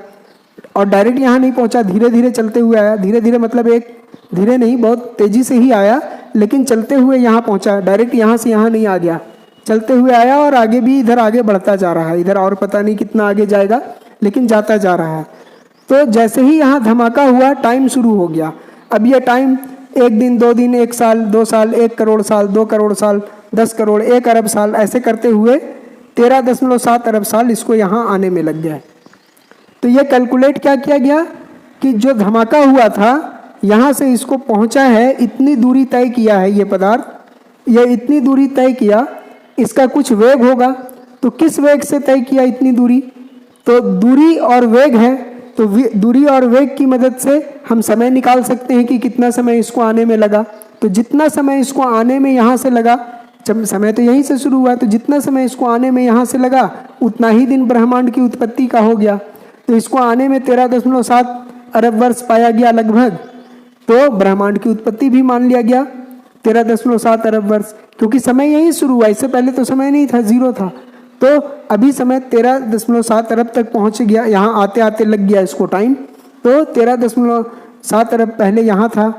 और डायरेक्ट यहाँ नहीं पहुँचा, धीरे धीरे चलते हुए आया। धीरे धीरे मतलब एक धीरे नहीं, बहुत तेज़ी से ही आया, लेकिन चलते हुए यहाँ पहुँचा। डायरेक्ट यहाँ से यहाँ नहीं आ गया, चलते हुए आया और आगे भी इधर आगे बढ़ता जा रहा है। इधर और पता नहीं कितना आगे जाएगा, लेकिन जाता जा रहा है। तो जैसे ही यहाँ धमाका हुआ टाइम शुरू हो गया। अब ये टाइम 1 दिन, 2 दिन, 1 साल, 2 साल, 1 करोड़ साल, 2 करोड़ साल, 10 करोड़, 1 अरब साल, ऐसे करते हुए 13.7 अरब साल इसको यहाँ आने में लग गया। तो ये कैलकुलेट क्या किया गया कि जो धमाका हुआ था यहाँ से इसको पहुँचा है, इतनी दूरी तय किया है ये पदार्थ, ये इतनी दूरी तय किया, इसका कुछ वेग होगा। तो किस वेग से तय किया इतनी दूरी? तो दूरी और वेग है, तो दूरी और वेग की मदद से हम समय निकाल सकते हैं कि कितना समय इसको आने में लगा। तो जितना समय इसको आने में यहाँ से लगा, जब समय तो यहीं से शुरू हुआ, तो जितना समय इसको आने में यहाँ से लगा उतना ही दिन ब्रह्मांड की उत्पत्ति का हो गया। तो इसको आने में 13.7 अरब वर्ष पाया गया लगभग। तो ब्रह्मांड की उत्पत्ति भी मान लिया गया 13.7 अरब वर्ष, क्योंकि समय यहीं शुरू हुआ। इससे पहले तो समय नहीं था, जीरो था। तो अभी समय 13.7 अरब तक पहुंच गया, यहाँ आते आते लग गया इसको टाइम। तो 13.7 अरब पहले यहाँ था,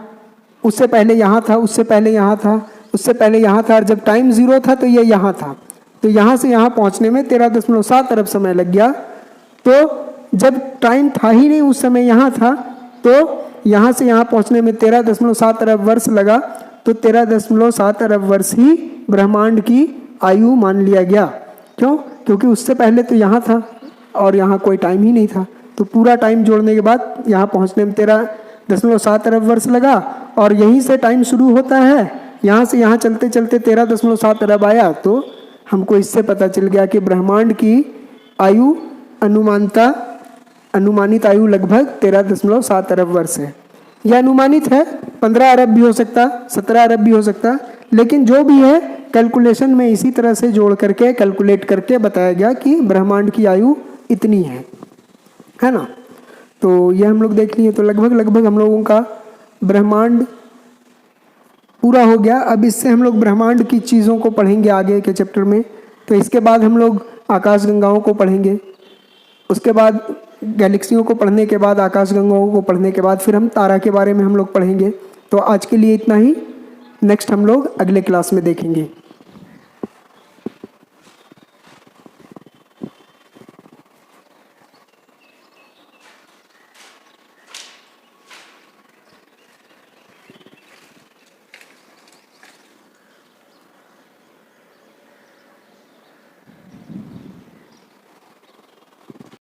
उससे पहले यहाँ था, उससे पहले यहाँ था, उससे पहले यहाँ था, और जब टाइम जीरो था तो ये यहाँ था। तो यहाँ से यहाँ पहुँचने में 13.7 अरब समय लग गया। तो जब टाइम था ही नहीं उस समय यहाँ था, तो यहाँ से यहाँ पहुँचने में 13.7 अरब वर्ष लगा। तो 13.7 अरब वर्ष ही ब्रह्मांड की आयु मान लिया गया। क्यों? क्योंकि उससे पहले तो यहाँ था और यहाँ कोई टाइम ही नहीं था। तो पूरा टाइम जोड़ने के बाद यहाँ पहुँचने में 13.7 अरब वर्ष लगा, और यहीं से टाइम शुरू होता है। यहाँ से यहाँ चलते चलते 13.7 अरब आया। तो हमको इससे पता चल गया कि ब्रह्मांड की आयु अनुमानित आयु लगभग 13.7 अरब वर्ष है। यह अनुमानित है, 15 अरब भी हो सकता, 17 अरब भी हो सकता, लेकिन जो भी है कैलकुलेशन में इसी तरह से जोड़ करके कैलकुलेट करके बताया गया कि ब्रह्मांड की आयु इतनी है ना। तो ये हम लोग देख लिए। तो लगभग हम लोगों का ब्रह्मांड पूरा हो गया। अब इससे हम लोग ब्रह्मांड की चीज़ों को पढ़ेंगे आगे के चैप्टर में। तो इसके बाद हम लोग आकाशगंगाओं को पढ़ेंगे, उसके बाद गैलेक्सियों को पढ़ने के बाद, आकाशगंगाओं को पढ़ने के बाद फिर हम तारा के बारे में हम लोग पढ़ेंगे। तो आज के लिए इतना ही, नेक्स्ट हम लोग अगले क्लास में देखेंगे।